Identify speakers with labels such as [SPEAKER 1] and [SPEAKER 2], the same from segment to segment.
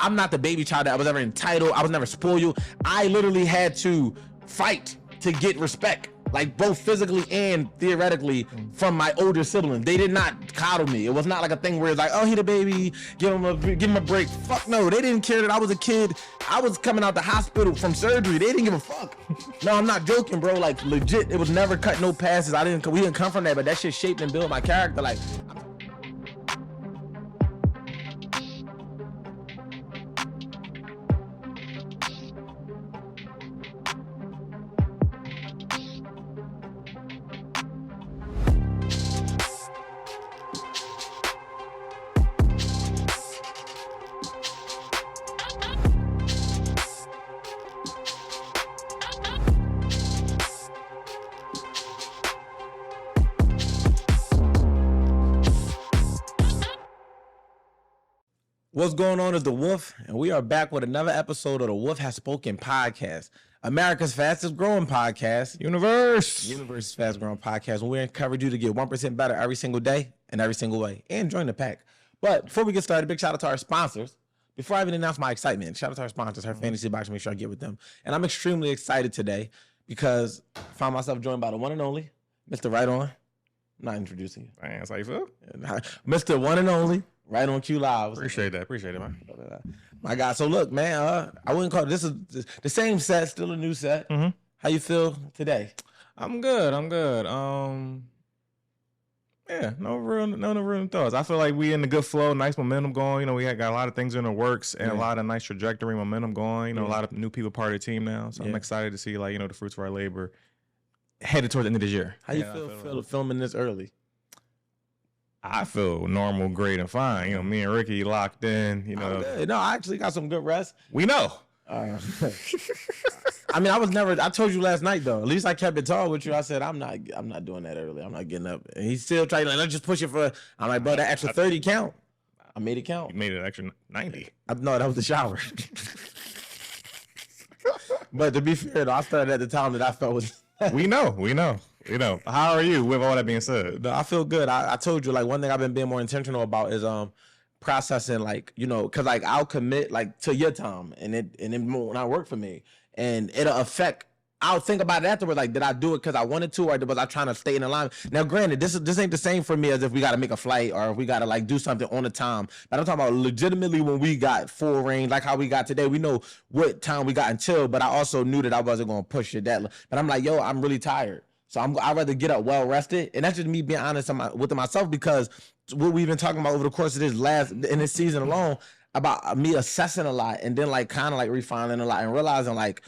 [SPEAKER 1] I'm not the baby child that was ever entitled. I was never spoiled. I literally had to fight to get respect, like both physically and theoretically, from my older siblings. They did not coddle me. It was not like a thing where it's like, oh, he the baby, give him a break. Fuck no, they didn't care that I was a kid. I was coming out the hospital from surgery. They didn't give a fuck. No, I'm not joking, bro. Like legit, it was never cut no passes. We didn't come from that, but that shit shaped and built my character. Like. What's going on is The Wolf, and we are back with another episode of The Wolf Has Spoken podcast, America's fastest growing podcast. Universe's fastest growing podcast, and we encourage you to get 1% better every single day and every single way, and join the pack. But before we get started, big shout out to our sponsors. Before I even announce my excitement, shout out to our sponsors, Her Fantasy Box, make sure I get with them. And I'm extremely excited today because I found myself joined by the one and only, Mr. Right On. I'm not introducing you.
[SPEAKER 2] Man, that's how you feel?
[SPEAKER 1] Mr. One and Only. Right on Q Live.
[SPEAKER 2] Appreciate it, man.
[SPEAKER 1] My God. So look, man, I wouldn't call it, this is the same set, still a new set. Mm-hmm. How you feel today?
[SPEAKER 2] I'm good. Yeah, no real thoughts. I feel like we in the good flow, nice momentum going. You know, we got a lot of things in the works and a lot of nice trajectory, momentum going. You know, a lot of new people part of the team now. So I'm excited to see, like, you know, the fruits of our labor headed towards the end of this year.
[SPEAKER 1] How you feel filming this early?
[SPEAKER 2] I feel normal, great, and fine. You know, me and Ricky locked in. You know,
[SPEAKER 1] no, I actually got some good rest.
[SPEAKER 2] We know.
[SPEAKER 1] I mean, I told you last night though. At least I kept it tall with you. I said I'm not doing that early. I'm not getting up. And he's still trying to let's just push it for. I'm like, bro, that extra 30 count. I made it count.
[SPEAKER 2] You made it an extra 90.
[SPEAKER 1] No, that was the shower. But to be fair, though, I started at the time that I felt was.
[SPEAKER 2] We know. How are you with all that being said?
[SPEAKER 1] No, I feel good. I told you, like, one thing I've been being more intentional about is processing, like, you know, because like I'll commit like to your time and it won't not work for me, and it'll affect. I'll think about it afterwards, like, did I do it because I wanted to, or was I trying to stay in alignment? Now, granted, this ain't the same for me as if we got to make a flight or if we got to like do something on the time. But I'm talking about legitimately when we got full range, like how we got today. We know what time we got until, but I also knew that I wasn't going to push it that. But I'm like, yo, I'm really tired. So I'd rather get up well rested, and that's just me being honest with myself, because what we've been talking about over the course of this season alone about me assessing a lot and then like kind of like refining a lot and realizing like,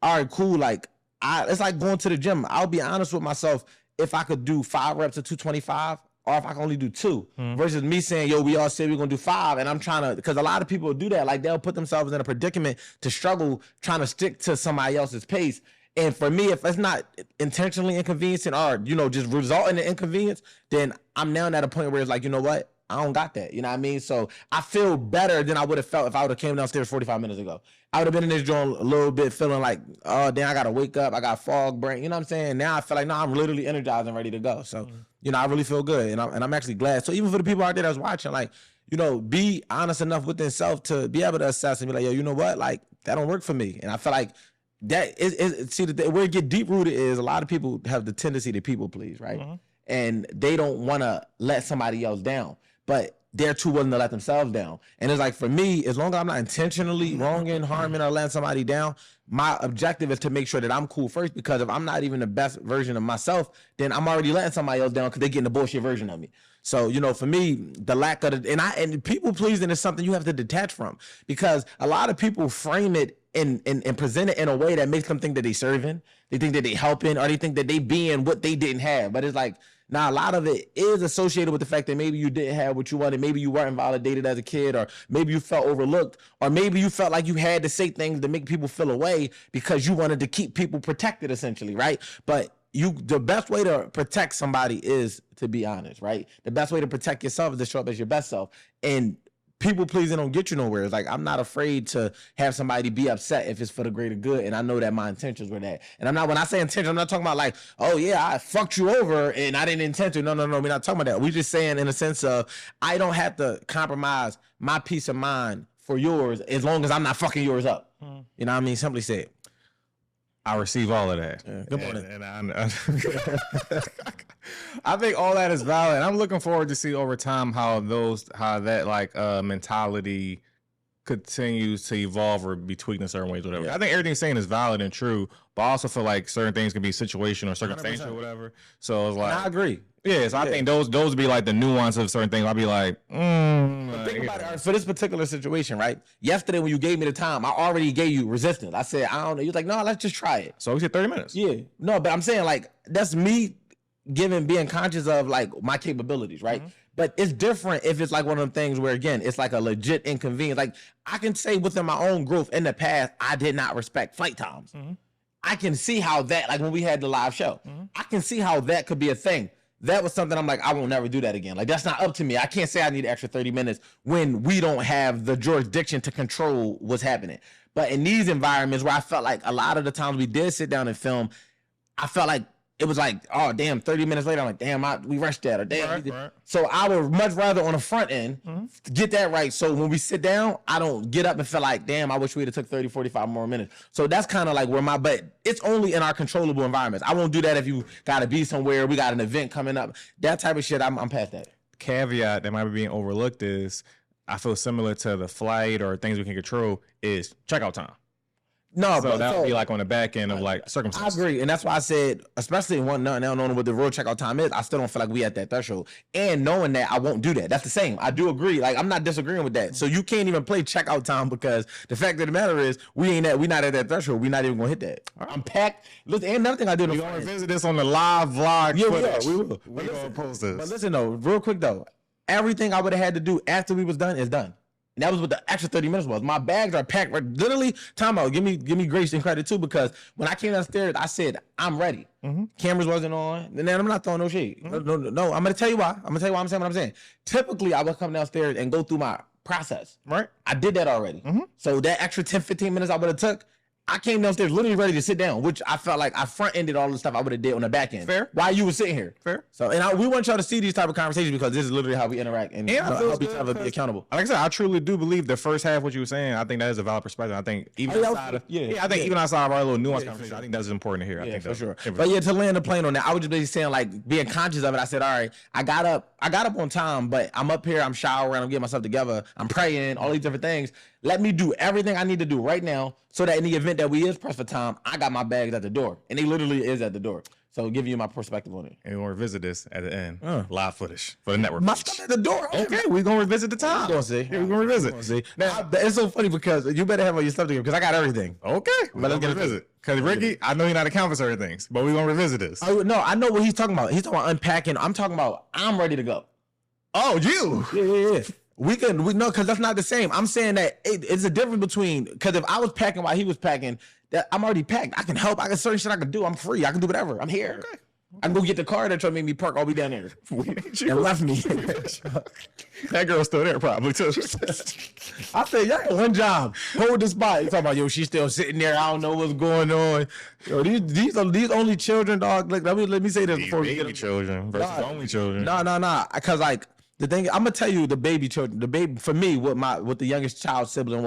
[SPEAKER 1] all right, cool, like it's like going to the gym. I'll be honest with myself, if I could do 5 reps of 225 or if I can only do 2 versus me saying, yo, we all say we're gonna do 5, and I'm trying to, because a lot of people do that, like they'll put themselves in a predicament to struggle trying to stick to somebody else's pace. And for me, if it's not intentionally inconveniencing or, you know, just resulting in inconvenience, then I'm now at a point where it's like, you know what? I don't got that. You know what I mean? So I feel better than I would have felt if I would have came downstairs 45 minutes ago. I would have been in this joint a little bit feeling like, oh, damn, I got to wake up. I got fog brain. You know what I'm saying? Now I feel like, no, I'm literally energized and ready to go. So, you know, I really feel good. And I'm actually glad. So even for the people out there that's watching, like, you know, be honest enough with themselves to be able to assess and be like, yo, you know what? Like, that don't work for me. And I feel like, that is see, where it get deep rooted is a lot of people have the tendency to people please, right? And they don't want to let somebody else down, but they're too willing to let themselves down. And it's like, for me, as long as I'm not intentionally wronging, harming, or letting somebody down, my objective is to make sure that I'm cool first, because if I'm not even the best version of myself, then I'm already letting somebody else down because they're getting the bullshit version of me. So, you know, for me, the lack of and people pleasing is something you have to detach from, because a lot of people frame it and present it in a way that makes them think that they serving, they think that they helping, or they think that they being what they didn't have. But it's like, nah, a lot of it is associated with the fact that maybe you didn't have what you wanted, maybe you weren't validated as a kid, or maybe you felt overlooked, or maybe you felt like you had to say things to make people feel away because you wanted to keep people protected, essentially, right? But the best way to protect somebody is to be honest, right? The best way to protect yourself is to show up as your best self. And people pleasing don't get you nowhere. It's like, I'm not afraid to have somebody be upset if it's for the greater good, and I know that my intentions were that. And when I say intention, I'm not talking about like, oh yeah, I fucked you over and I didn't intend to. No, we're not talking about that. We're just saying in a sense of, I don't have to compromise my peace of mind for yours as long as I'm not fucking yours up. You know what I mean? Simply said.
[SPEAKER 2] I receive all of that.
[SPEAKER 1] Yeah. Good morning.
[SPEAKER 2] I think all that is valid. And I'm looking forward to see over time how that like mentality continues to evolve or be tweaked in certain ways, whatever. Yeah. I think everything saying is valid and true, but I also feel like certain things can be situational or circumstantial or whatever. So it's like,
[SPEAKER 1] and I agree.
[SPEAKER 2] Yeah, so I think those would be like the nuance of certain things. I'll be like,
[SPEAKER 1] think about it. For this particular situation, right? Yesterday when you gave me the time, I already gave you resistance. I said, I don't know. You was like, no, let's just try it.
[SPEAKER 2] So we said 30 minutes.
[SPEAKER 1] Yeah. No, but I'm saying like, that's me being conscious of like my capabilities, right? But it's different if it's like one of them things where, again, it's like a legit inconvenience. Like I can say within my own growth in the past, I did not respect flight times. I can see how that, like when we had the live show, I can see how that could be a thing. That was something I'm like, I won't never do that again. Like, that's not up to me. I can't say I need an extra 30 minutes when we don't have the jurisdiction to control what's happening. But in these environments where I felt like a lot of the times we did sit down and film, I felt like it was like, oh, damn, 30 minutes later, I'm like, damn, we rushed that. Or damn. Right. So I would much rather on the front end get that right. So when we sit down, I don't get up and feel like, damn, I wish we'd have took 30, 45 more minutes. So that's kind of like where but it's only in our controllable environments. I won't do that if you got to be somewhere, we got an event coming up. That type of shit, I'm past that.
[SPEAKER 2] Caveat that might be being overlooked is, I feel similar to the flight or things we can control is checkout time.
[SPEAKER 1] No,
[SPEAKER 2] so that would be like on the back end of like circumstances.
[SPEAKER 1] I agree, and that's why I said, especially in one now knowing what the real checkout time is, I still don't feel like we at that threshold. And knowing that I won't do that, that's the same. I do agree. Like I'm not disagreeing with that. So you can't even play checkout time because the fact of the matter is we not at that threshold. We're not even gonna hit that. Right. I'm packed. Listen, and another thing I did.
[SPEAKER 2] We're gonna visit this on the live vlog.
[SPEAKER 1] Yeah, we will.
[SPEAKER 2] We're gonna post this.
[SPEAKER 1] But listen though, real quick though, everything I would have had to do after we was done is done. And that was what the extra 30 minutes was. My bags are packed. Literally, time out. Give me grace and credit too, because when I came downstairs, I said, I'm ready. Cameras wasn't on. And then I'm not throwing no shade. No. I'm going to tell you why. I'm saying what I'm saying. Typically, I would come downstairs and go through my process.
[SPEAKER 2] Right.
[SPEAKER 1] I did that already. So that extra 10, 15 minutes I would have took, I came downstairs literally ready to sit down, which I felt like I front-ended all the stuff I would have did on the back end.
[SPEAKER 2] Fair.
[SPEAKER 1] While you were sitting here.
[SPEAKER 2] Fair.
[SPEAKER 1] So, and we want y'all to see these type of conversations because this is literally how we interact and help each other be accountable.
[SPEAKER 2] Like I said, I truly do believe the first half, what you were saying, I think that is a valid perspective. I think even outside of, even outside of our little nuance conversation, I think that's important to hear. I think
[SPEAKER 1] for sure. But yeah, to land the plane on that, I was just basically saying, like, being conscious of it, I said, all right, I got up on time, but I'm up here, I'm showering, I'm getting myself together, I'm praying, all these different things. Let me do everything I need to do right now so that in the event that we is pressed for time, I got my bags at the door. And they literally is at the door. So giving you my perspective on it.
[SPEAKER 2] And we're going to revisit this at the end. Live footage for the network.
[SPEAKER 1] My stuff at the door.
[SPEAKER 2] Okay, we're going to revisit the time.
[SPEAKER 1] We're going to see.
[SPEAKER 2] Yeah, we're going to revisit.
[SPEAKER 1] See. Now, it's so funny because you better have all your stuff together because I got everything.
[SPEAKER 2] Okay. But let's get a visit. Because Ricky, I know you're not account for certain things, but we're going to revisit this.
[SPEAKER 1] No, I know what he's talking about. He's talking about unpacking. I'm talking about I'm ready to go.
[SPEAKER 2] Oh, you?
[SPEAKER 1] Yeah. We know because that's not the same. I'm saying that it's a difference between, because if I was packing while he was packing, that I'm already packed. I can help. I can certain shit I can do. I'm free. I can do whatever. I'm here. Okay. I can go get the car that tried to make me park all the way down there and left me.
[SPEAKER 2] That girl's still there probably too.
[SPEAKER 1] I said, y'all got one job. Hold the spot. You talking about, yo, she's still sitting there. I don't know what's going on. Yo, these only children, dog. Like, let me say this before we get
[SPEAKER 2] children versus only children.
[SPEAKER 1] No. Because like, the thing I'm gonna tell you, the baby for me, what the youngest child sibling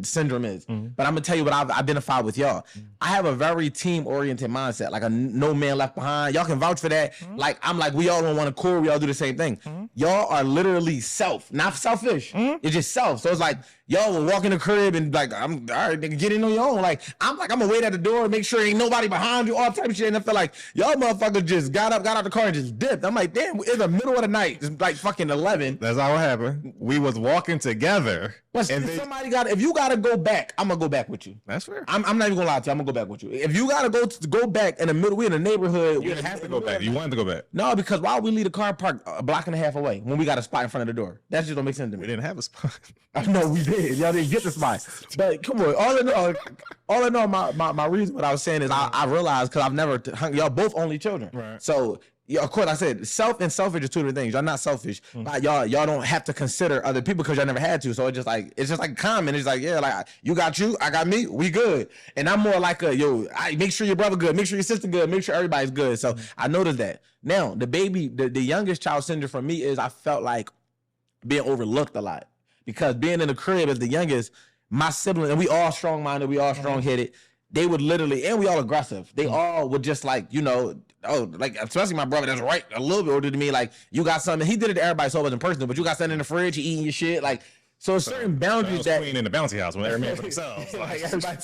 [SPEAKER 1] syndrome is. But I'm gonna tell you what I've identified with y'all. I have a very team oriented mindset, like a no man left behind. Y'all can vouch for that. Like I'm like, we all don't want to core. We all do the same thing. Y'all are literally not selfish. It's just self. So it's like y'all will walk in the crib and like, I'm all right, nigga, get in on your own. I'm gonna wait at the door, make sure ain't nobody behind you, all type of shit. And I feel like y'all motherfuckers just got out the car and just dipped. I'm like, damn, it's the middle of the night. It's like fucking 11.
[SPEAKER 2] That's how it happened. We was walking together.
[SPEAKER 1] If you gotta go back, I'm gonna go back with you.
[SPEAKER 2] That's fair.
[SPEAKER 1] I'm not even gonna lie to you. I'm gonna go back with you. If you gotta go back in the middle, we in the neighborhood.
[SPEAKER 2] You didn't have to go back. You wanted to go back.
[SPEAKER 1] No, because why would we leave the car parked a block and a half away when we got a spot in front of the door? That just don't make sense to me.
[SPEAKER 2] We didn't have a spot.
[SPEAKER 1] No, we did. Y'all didn't get the spot. But come on, all in all, my reason what I was saying is I realized because I've never y'all both only children.
[SPEAKER 2] Right.
[SPEAKER 1] So yeah, of course I said self and selfish are two different things. Y'all not selfish, but y'all don't have to consider other people because y'all never had to. So it's just like common. It's like, yeah, like you got you, I got me, we good. And I'm more like I make sure your brother good, make sure your sister good, make sure everybody's good. So I noticed that. Now the youngest child syndrome for me is I felt like being overlooked a lot. because being in the crib as the youngest, my siblings, and we all strong-minded, we all strong-headed, they would literally, and we all aggressive. They all would just like, you know, like especially my brother that's right a little bit older than me. Like, you got something. He did it to everybody, so it wasn't personal. But you got something in the fridge, you eating your shit. Like, so certain boundaries that
[SPEAKER 2] queen in the bouncy house when they're made for themselves.
[SPEAKER 1] like everybody,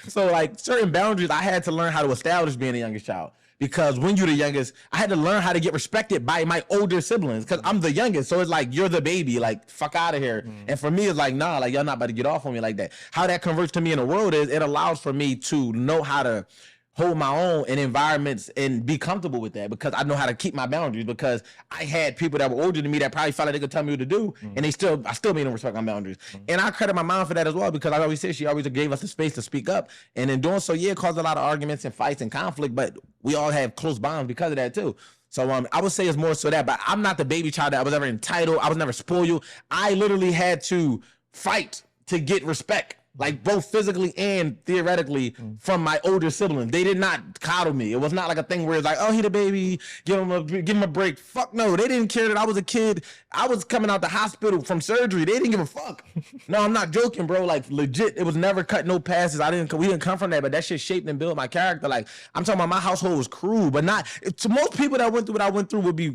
[SPEAKER 1] so like certain boundaries, I had to learn how to establish being the youngest child. Because when you're the youngest, I had to learn how to get respected by my older siblings because I'm the youngest. So it's like, you're the baby, like, fuck out of here. And for me, it's like, nah, like, y'all not about to get off on me like that. How that converts to me in the world is it allows for me to know how to hold my own in environments and be comfortable with that because I know how to keep my boundaries because I had people that were older than me that probably felt like they could tell me what to do and I still made them respect my boundaries. And I credit my mom for that as well because I always said she always gave us the space to speak up. And in doing so, yeah, it caused a lot of arguments and fights and conflict, but we all have close bonds because of that too. So I would say it's more so that, but I'm not the baby child that was ever entitled. I was never spoiled. I literally had to fight to get respect. Like both physically and theoretically from my older siblings. They did not coddle me. It was not like a thing where it's like, oh, he the baby, give him a break. Fuck no. They didn't care that I was a kid. I was coming out the hospital from surgery. They didn't give a fuck. No, I'm not joking, bro. Like legit, it was never cut no passes. We didn't come from that, but that shit shaped and built my character. Like I'm talking about my household was cruel, but not to most people that went through what I went through would be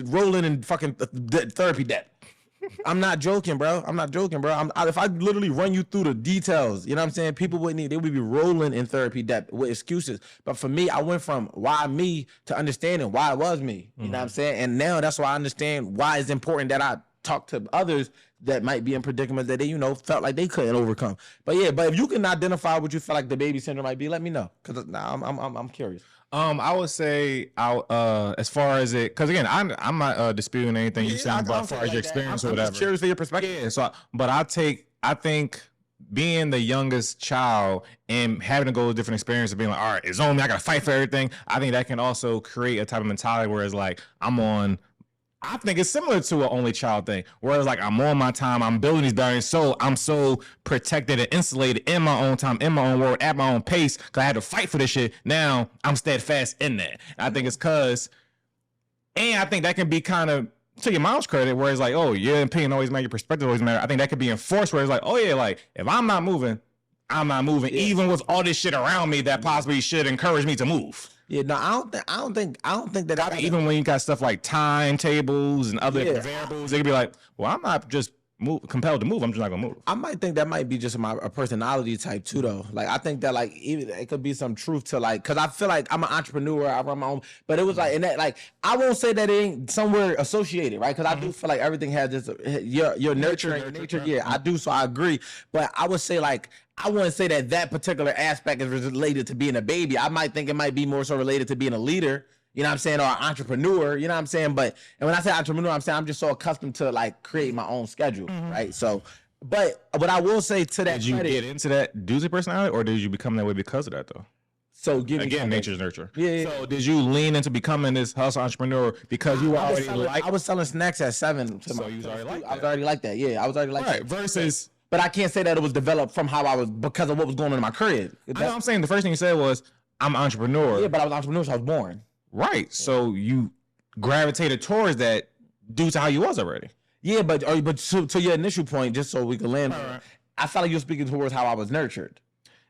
[SPEAKER 1] rolling in fucking therapy debt. I'm not joking, bro. If I literally run you through the details, you know what I'm saying? People they would be rolling in therapy debt with excuses. But for me, I went from why me to understanding why it was me. You know what I'm saying? And now that's why I understand why it's important that I talk to others that might be in predicaments that they, you know, felt like they couldn't overcome. But yeah, but if you can identify what you feel like the baby syndrome might be, let me know. Cause I'm curious.
[SPEAKER 2] I would say as far as it, because again, I'm not disputing anything you're saying about as far as your experience or whatever.
[SPEAKER 1] I'm just curious for your perspective.
[SPEAKER 2] Yeah, so but I think being the youngest child and having to go to different experiences, being like, all right, it's on me, I gotta fight for everything. I think that can also create a type of mentality where it's like I think it's similar to an only child thing, where it's like I'm on my time, I'm building these boundaries, so I'm so protected and insulated in my own time, in my own world, at my own pace, because I had to fight for this shit. Now I'm steadfast in that. And I think it's and I think that can be kind of, to your mom's credit, where it's like, oh, your opinion always matters, your perspective always matters. I think that could be enforced where it's like, oh yeah, like if I'm not moving, even with all this shit around me that possibly should encourage me to move.
[SPEAKER 1] Yeah, no, I don't think that
[SPEAKER 2] even when you got stuff like timetables and other variables, they could be like, well, I'm not just compelled to move. I'm just not gonna move.
[SPEAKER 1] I might think that might be just a personality type too, though. Like I think that like even it could be some truth to like, cause I feel like I'm an entrepreneur. I run my own, but it was like, and that like I won't say that it ain't somewhere associated, right? Cause I do feel like everything has this your nurture and your nature. Yeah, I do. So I agree, but I would say like, I wouldn't say that particular aspect is related to being a baby. I might think it might be more so related to being a leader, you know what I'm saying, or an entrepreneur, you know what I'm saying? But, and when I say entrepreneur, I'm saying I'm just so accustomed to like create my own schedule, right? So, but what I will say to that,
[SPEAKER 2] did you get into that doozy personality, or did you become that way because of that though?
[SPEAKER 1] So
[SPEAKER 2] again, nature's nurture.
[SPEAKER 1] Yeah.
[SPEAKER 2] So did you lean into becoming this hustle entrepreneur because you were already
[SPEAKER 1] I was selling snacks at 7.
[SPEAKER 2] So you was already like that.
[SPEAKER 1] I was already like that. Yeah, I was already like that.
[SPEAKER 2] Versus.
[SPEAKER 1] But I can't say that it was developed from how I was because of what was going on in my career.
[SPEAKER 2] I know, I'm saying the first thing you said was, I'm an entrepreneur.
[SPEAKER 1] Yeah, but I was an entrepreneur, so I was born.
[SPEAKER 2] Right. So you gravitated towards that due to how you was already.
[SPEAKER 1] Yeah, but to your initial point, just so we can land, right. I felt like you were speaking towards how I was nurtured.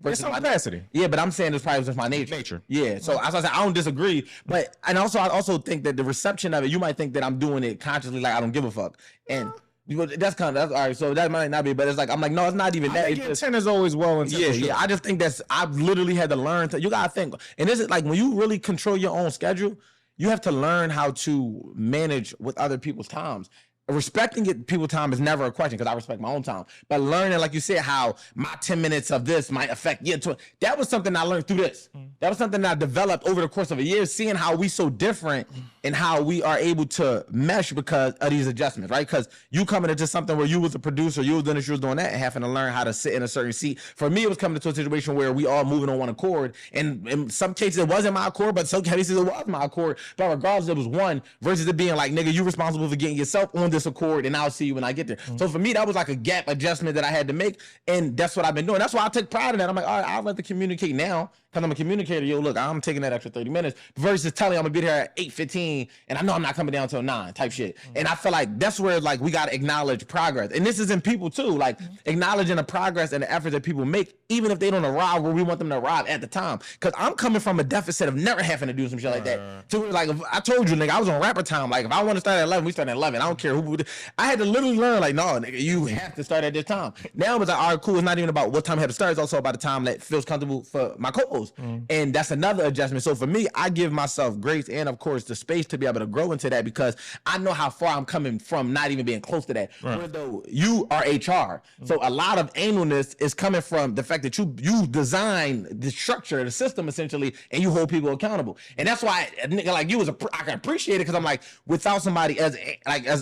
[SPEAKER 2] In some capacity.
[SPEAKER 1] Yeah, but I'm saying it's probably just my nature. Yeah, so as I said, I don't disagree. But I also think that the reception of it, you might think that I'm doing it consciously, like I don't give a fuck. And that's all right. So that might not be, but it's like I'm like, no, it's not even that.
[SPEAKER 2] Think intent is always well intentioned.
[SPEAKER 1] Yeah. I just think I've literally had to learn. You gotta think, and this is like when you really control your own schedule, you have to learn how to manage with other people's times. Respecting people's time is never a question because I respect my own time. But learning, like you said, how my 10 minutes of this might affect your 20. That was something I learned through this. That was something that I developed over the course of a year, seeing how we so different and how we are able to mesh because of these adjustments, right? Because you coming into something where you was a producer, you was doing this, you was doing that, and having to learn how to sit in a certain seat. For me, it was coming to a situation where we all moving on one accord. And in some cases, it wasn't my accord, but some cases, it was my accord. But regardless, it was one versus it being like, nigga, you responsible for getting yourself on this accord, and I'll see you when I get there. So for me, that was like a gap adjustment that I had to make, and that's what I've been doing. That's why I take pride in that. I'm like, all right, I'll let the communicate now. because I'm a communicator. Yo, look, I'm taking that extra 30 minutes versus telling I'm gonna be there at 8:15 and I know I'm not coming down until 9 type shit. And I feel like that's where like we gotta acknowledge progress. And this is in people too, like acknowledging the progress and the efforts that people make, even if they don't arrive where we want them to arrive at the time. Because I'm coming from a deficit of never having to do some shit like that. So like if I told you, nigga, I was on rapper time. Like if I want to start at 11, we start at 11. I don't care who. I had to literally learn like, no, nigga, you have to start at this time. Now it's like, all right, cool. It's not even about what time I have to start. It's also about the time that feels comfortable for my co-host. And that's another adjustment. So for me, I give myself grace and of course the space to be able to grow into that because I know how far I'm coming from not even being close to that. Whereas though you are HR. So a lot of analness is coming from the fact that you design the structure, the system essentially, and you hold people accountable. And that's why a nigga like you I can appreciate it because I'm like, without somebody as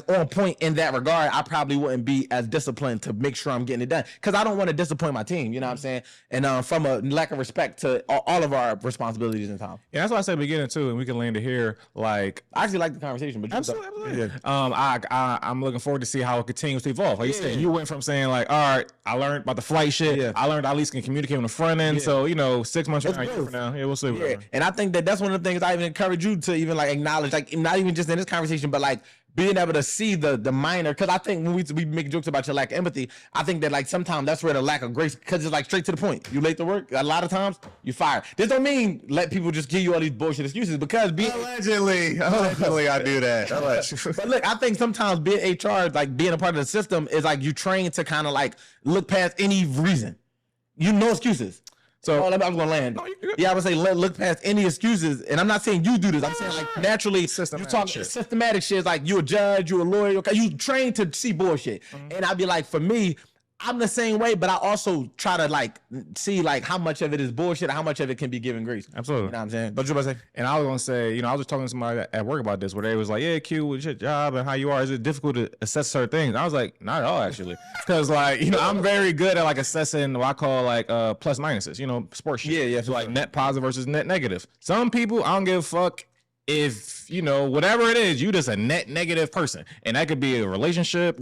[SPEAKER 1] on point in that regard, I probably wouldn't be as disciplined to make sure I'm getting it done because I don't want to disappoint my team. You know what I'm saying? And from a lack of respect to all of our responsibilities and time.
[SPEAKER 2] Yeah, that's why I said beginning too, and we can land it here. Like
[SPEAKER 1] I actually like the conversation, but
[SPEAKER 2] absolutely. Yeah. I'm looking forward to see how it continues to evolve. Like you said, you went from saying like, all right, I learned about the flight shit. Yeah. I learned I at least can communicate on the front end. So 6 months from now, we'll see.
[SPEAKER 1] Yeah, and I think that's one of the things I even encourage you to even like acknowledge, like not even just in this conversation, but like being able to see the minor, because I think when we make jokes about your lack of empathy, I think that like sometimes that's where the lack of grace, because it's like straight to the point. You late to work, a lot of times you fire. This don't mean let people just give you all these bullshit excuses because
[SPEAKER 2] allegedly I do that.
[SPEAKER 1] But look, I think sometimes being HR, like being a part of the system, is like you trained to kind of like look past any reason. No excuses. So I'm gonna land. I would say look past any excuses, and I'm not saying you do this. I'm saying like naturally, you talk systematic shit. It's like you a judge, you a lawyer, okay? You trained to see bullshit, and I'd be like, for me, I'm the same way, but I also try to like see like how much of it is bullshit, how much of it can be given grace.
[SPEAKER 2] Absolutely.
[SPEAKER 1] You know what I'm saying? But you about to say?
[SPEAKER 2] And I was gonna say, I was just talking to somebody at work about this, where they was like, "Yeah, Q, what's your job and how you are? Is it difficult to assess certain things?" And I was like, "Not at all, actually," because like I'm very good at like assessing what I call like plus minuses, sports shit.
[SPEAKER 1] Yeah.
[SPEAKER 2] So like net positive versus net negative. Some people I don't give a fuck if whatever it is, you just a net negative person, and that could be a relationship,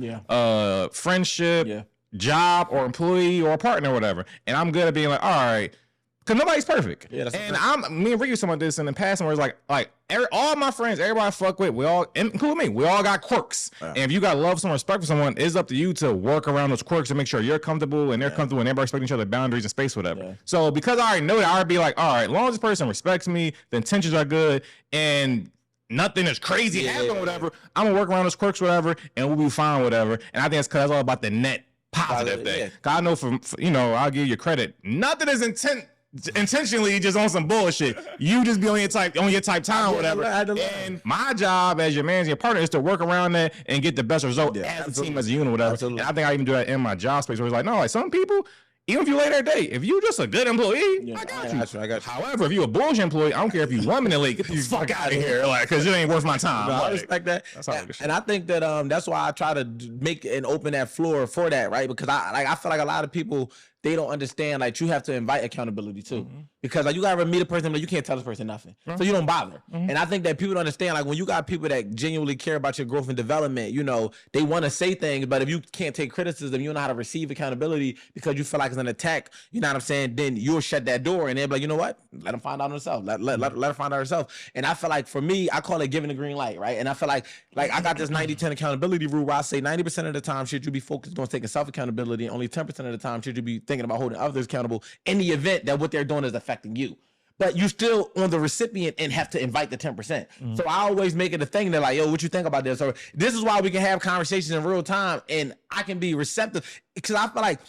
[SPEAKER 2] friendship, job or employee or a partner or whatever. And I'm good at being like, all right, because nobody's perfect. Yeah, me and Ricky was talking about this in the past, and where it's like all my friends, everybody I fuck with, we all, including me, we all got quirks. And if you got love, someone, respect for someone, it's up to you to work around those quirks and make sure you're comfortable and they're comfortable and everybody respecting each other boundaries and space, whatever. So because I already know that, I already be like, all right, as long as this person respects me, the intentions are good, and nothing is crazy happening, whatever, I'm gonna work around those quirks, whatever, and we'll be fine, whatever. And I think it's because it's all about the net positive thing. Cause I know from I'll give you credit. Nothing is intentionally just on some bullshit. You just be on your type time, whatever. And my job as your man, your partner, is to work around that and get the best result as a team, as a unit, whatever. Absolutely. And I think I even do that in my job space, where it's like, no, like some people, even if you late every day, if you just a good employee, I got you. However, if you a bullshit employee, I don't care if you 1 minute late, get the fuck out of here, like, because it ain't worth my time.
[SPEAKER 1] I respect that. And I think that that's why I try to make and open that floor for that, right? Because I feel like a lot of people, they don't understand, like, you have to invite accountability too. Because like you gotta meet a person, like you can't tell this person nothing. So you don't bother. And I think that people don't understand, like when you got people that genuinely care about your growth and development, they want to say things, but if you can't take criticism, you don't know how to receive accountability because you feel like it's an attack, you know what I'm saying? Then you'll shut that door and they'll be like, you know what? Let them find out themselves. Let her find out herself. And I feel like for me, I call it giving the green light, right? And I feel like I got this 90-10 accountability rule where I say 90% of the time should you be focused on taking self-accountability, and only 10% of the time should you be thinking about holding others accountable in the event that what they're doing is affecting you. But you still on the recipient and have to invite the 10%. So I always make it a thing that like, yo, what you think about this? Or this is why we can have conversations in real time and I can be receptive. Because I feel like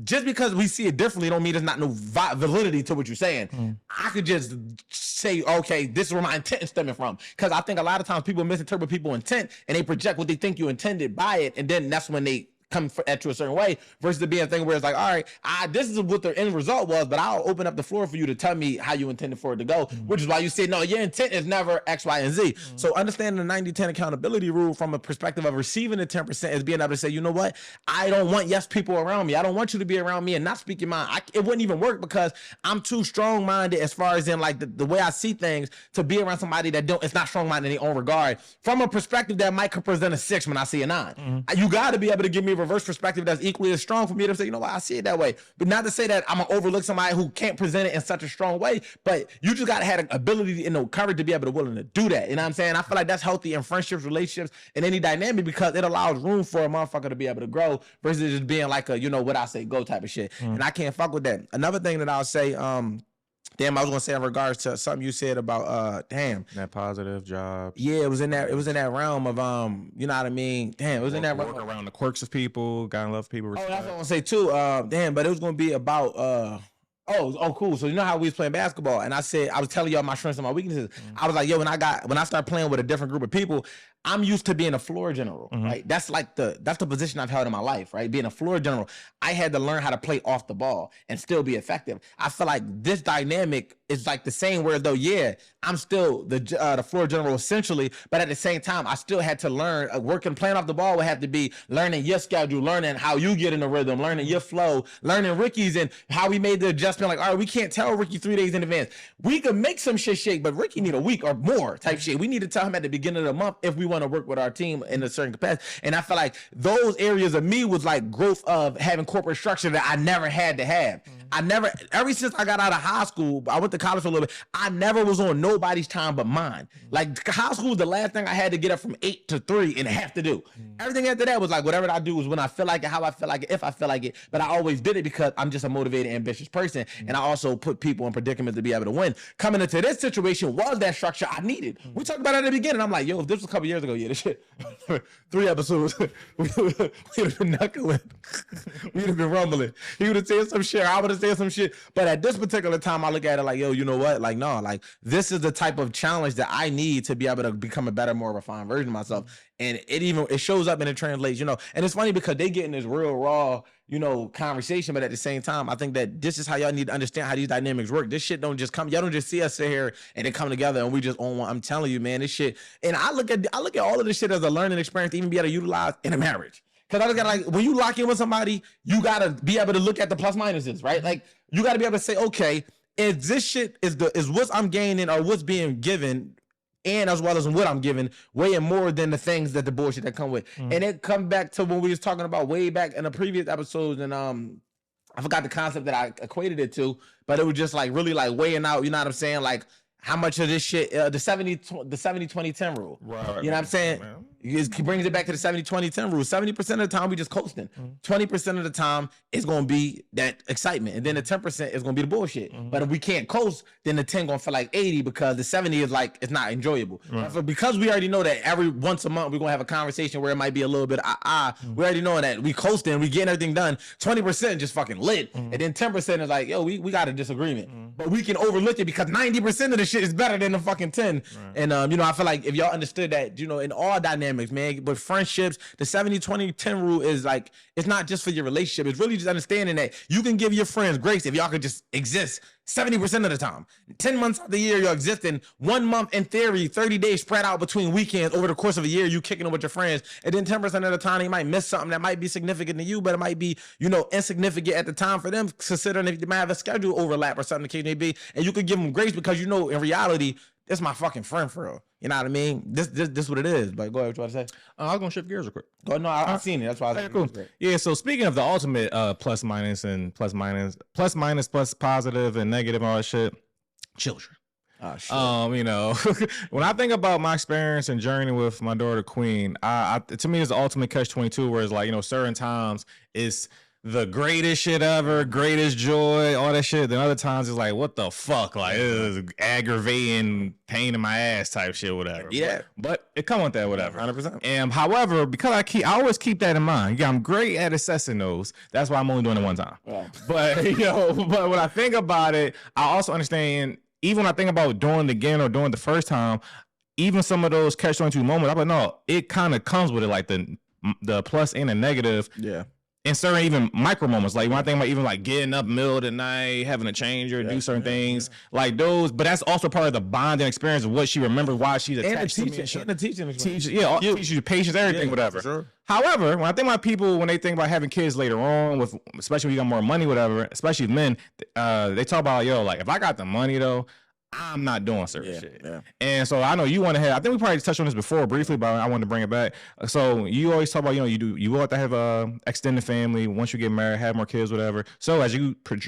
[SPEAKER 1] just because we see it differently don't mean there's not no validity to what you're saying. I could just say, okay, this is where my intent is stemming from. Because I think a lot of times people misinterpret people's intent and they project what they think you intended by it. And then that's when they come at you a certain way versus it being a thing where it's like, all right, this is what the end result was, but I'll open up the floor for you to tell me how you intended for it to go, which is why you say, no, your intent is never X, Y, and Z. So understanding the 90-10 accountability rule from a perspective of receiving the 10% is being able to say, you know what? I don't want yes people around me. I don't want you to be around me and not speak your mind. It wouldn't even work because I'm too strong-minded as far as in like the way I see things to be around somebody that it's not strong-minded in their own regard from a perspective that might present a 6 when I see a 9. You got to be able to give me reverse perspective that's equally as strong for me to say, you know what, I see it that way. But not to say that I'm gonna overlook somebody who can't present it in such a strong way, but you just gotta have the ability and the courage to be able to willing to do that. You know what I'm saying? I feel like that's healthy in friendships, relationships, and any dynamic, because it allows room for a motherfucker to be able to grow versus just being like a, you know what I say, go type of shit. And I can't fuck with that. Another thing that I'll say, damn, I was gonna say in regards to something you said about
[SPEAKER 2] that positive job.
[SPEAKER 1] Yeah, it was in that realm of you know what I mean? Damn, it was in that
[SPEAKER 2] realm around the quirks of people, gotta love people.
[SPEAKER 1] Respect. Oh, that's what I want to say too. Damn, but it was gonna be about cool. So you know how we was playing basketball, and I said I was telling y'all my strengths and my weaknesses. I was like, yo, when I started playing with a different group of people, I'm used to being a floor general, right? That's the position I've held in my life, right? Being a floor general, I had to learn how to play off the ball and still be effective. I feel like this dynamic is like the same, where though, yeah, I'm still the floor general essentially, but at the same time, I still had to learn playing off the ball would have to be learning your schedule, learning how you get in the rhythm, learning your flow, learning Ricky's and how we made the adjustment. Like, all right, we can't tell Ricky 3 days in advance. We could make some shit shake, but Ricky need a week or more type shit. We need to tell him at the beginning of the month if we want to work with our team in a certain capacity. And I feel like those areas of me was like growth of having corporate structure that I never had to have. Ever since I got out of high school, I went to college for a little bit, I never was on nobody's time but mine. Like, high school was the last thing I had to get up from 8 to 3 and have to do. Everything after that was like, whatever I do is when I feel like it, how I feel like it, if I feel like it. But I always did it because I'm just a motivated, ambitious person. And I also put people in predicaments to be able to win. Coming into this situation was that structure I needed. We talked about it at the beginning. I'm like, yo, if this was a couple years ago, yeah, this shit, 3 episodes, we'd have been knuckling. We'd have been rumbling. He would have said some shit, I would have said some shit. But at this particular time, I look at it like, yo, you know what? Like, no, like, this is the type of challenge that I need to be able to become a better, more refined version of myself. And it shows up and it translates, you know. And it's funny because they get in this real raw, you know, conversation, but at the same time, I think that this is how y'all need to understand how these dynamics work. This shit don't just come, y'all don't just see us sit here and it come together and we just on one. I'm telling you, man, this shit. And I look at all of this shit as a learning experience to even be able to utilize in a marriage. Cause I look at, like, when you lock in with somebody, you gotta be able to look at the plus minuses, right? Like, you gotta be able to say, okay, if this shit is what I'm gaining or what's being given, and as well as what I'm giving, weighing more than the things that the bullshit that come with. And it comes back to when we was talking about way back in the previous episodes, and I forgot the concept that I equated it to, but it was just like really like weighing out, you know what I'm saying? Like, how much of this shit, the 70-20-10 rule. Right, you know what I'm saying? He brings it back to the 70-20-10 rule. 70% of the time we just coasting. 20% of the time it's gonna be that excitement. And then the 10% is gonna be the bullshit. But if we can't coast, then the 10 gonna feel like 80 because the 70 is like, it's not enjoyable. But because we already know that every once a month we're gonna have a conversation where it might be a little bit we already know that we coasting, we getting everything done. 20% just fucking lit. And then 10% is like, yo, we got a disagreement. But we can overlook it because 90% of the shit is better than the fucking 10. And you know, I feel like if y'all understood that, you know, in all dynamics, man, but friendships, the 70-20-10 rule is like, it's not just for your relationship. It's really just understanding that you can give your friends grace if y'all could just exist 70% of the time. 10 months of the year you're existing, 1 month in theory, 30 days spread out between weekends over the course of a year, you kicking it with your friends. And then 10% of the time you might miss something that might be significant to you, but it might be, you know, insignificant at the time for them, considering if you might have a schedule overlap or something the case may be. And you could give them grace because, you know, in reality, this my fucking friend for real. You know what I mean? This what it is. But go ahead, what you want to say?
[SPEAKER 2] I was gonna shift gears real quick.
[SPEAKER 1] Oh no, I've seen it. That's why I was
[SPEAKER 2] cool. Yeah. So speaking of the ultimate plus minus plus positive and negative and all that shit, children. Oh, shit. You know, when I think about my experience and journey with my daughter Queen, to me it's the ultimate catch-22, where it's like, you know, certain times it's the greatest shit ever, greatest joy, all that shit. Then other times it's like, what the fuck? Like, it is aggravating, pain in my ass type shit, whatever.
[SPEAKER 1] Yeah.
[SPEAKER 2] But it come with that, whatever.
[SPEAKER 1] 100%.
[SPEAKER 2] And however, because I always keep that in mind. Yeah, I'm great at assessing those. That's why I'm only doing it one time. Yeah. But, you know, but when I think about it, I also understand, even when I think about doing it again or doing it the first time, even some of those catch-22 moments, I'm like, no, it kind of comes with it, like the plus and the negative.
[SPEAKER 1] Yeah.
[SPEAKER 2] In certain even micro moments, like when I think about even like getting up middle of the night, having to change or do certain things, like those. But that's also part of the bonding experience of what she remembers, why she's attached to me.
[SPEAKER 1] And the teaching
[SPEAKER 2] experience. Teach you patience, everything, whatever. Sure. However, when I think about people, when they think about having kids later on, with especially when you got more money, whatever, especially men, they talk about, yo, like, if I got the money though, I'm not doing certain shit.
[SPEAKER 1] Yeah.
[SPEAKER 2] And so I know you want to have, I think we probably touched on this before briefly, but I wanted to bring it back. So you always talk about, you want to have a extended family once you get married, have more kids, whatever. So as you had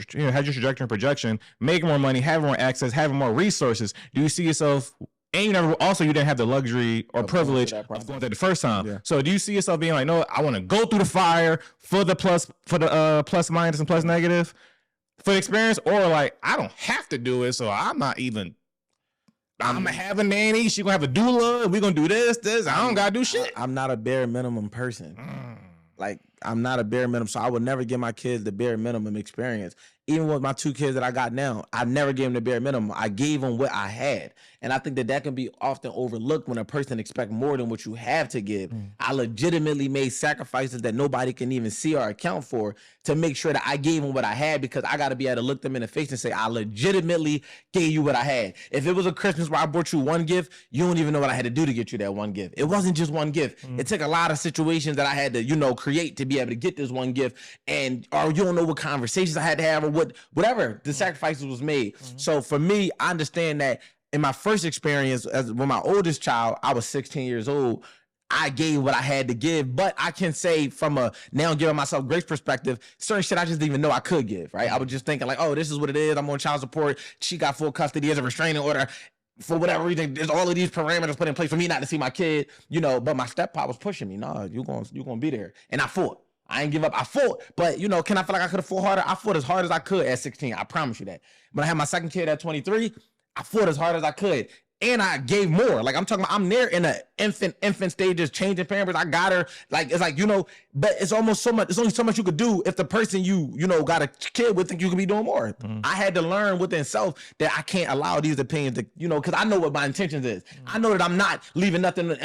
[SPEAKER 2] your trajectory and projection, making more money, having more access, having more resources, do you see yourself, and you didn't have the luxury or privilege of going through the first time. Yeah. So do you see yourself being like, no, I want to go through the fire for the plus minus and plus negative for the experience, or like, I don't have to do it, so I'm gonna have a nanny, she gonna have a doula, we gonna do this, I don't gotta do shit.
[SPEAKER 1] I'm not a bare minimum person. Like, I'm not a bare minimum, so I would never give my kids the bare minimum experience. Even with my 2 kids that I got now, I never gave them the bare minimum. I gave them what I had. And I think that can be often overlooked when a person expects more than what you have to give. I legitimately made sacrifices that nobody can even see or account for to make sure that I gave them what I had, because I got to be able to look them in the face and say, I legitimately gave you what I had. If it was a Christmas where I brought you one gift, you don't even know what I had to do to get you that one gift. It wasn't just one gift. It took a lot of situations that I had to, create to be able to get this one gift. Or you don't know what conversations I had to have, or whatever the sacrifices was made. So for me, I understand that in my first experience with my oldest child, I was 16 years old. I gave what I had to give, but I can say from a now giving myself grace perspective, certain shit I just didn't even know I could give, right? I was just thinking like, oh, this is what it is. I'm on child support. She got full custody as a restraining order. For whatever reason, there's all of these parameters put in place for me not to see my kid, but my steppa was pushing me. No, you're gonna be there. And I fought. I ain't give up. I fought, but can I feel like I could have fought harder? I fought as hard as I could at 16. I promise you that. When I had my second kid at 23, I fought as hard as I could. And I gave more. Like, I'm talking about, I'm there in the infant stages, changing pampers. I got her. Like, it's like, but it's almost so much, it's only so much you could do if the person you got a kid with think you could be doing more. I had to learn within self that I can't allow these opinions to, because I know what my intentions is. I know that I'm not leaving nothing,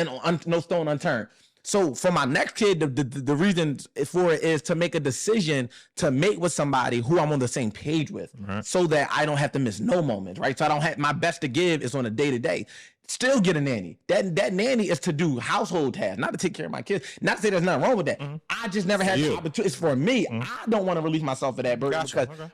[SPEAKER 1] no stone unturned. So for my next kid, the reason for it is to make a decision to mate with somebody who I'm on the same page with, so that I don't have to miss no moments, right? So I don't have, my best to give is on a day-to-day. Still get a nanny. That nanny is to do household tasks, not to take care of my kids. Not to say there's nothing wrong with that. I just never had the opportunity. It's for me. I don't want to release myself of that burden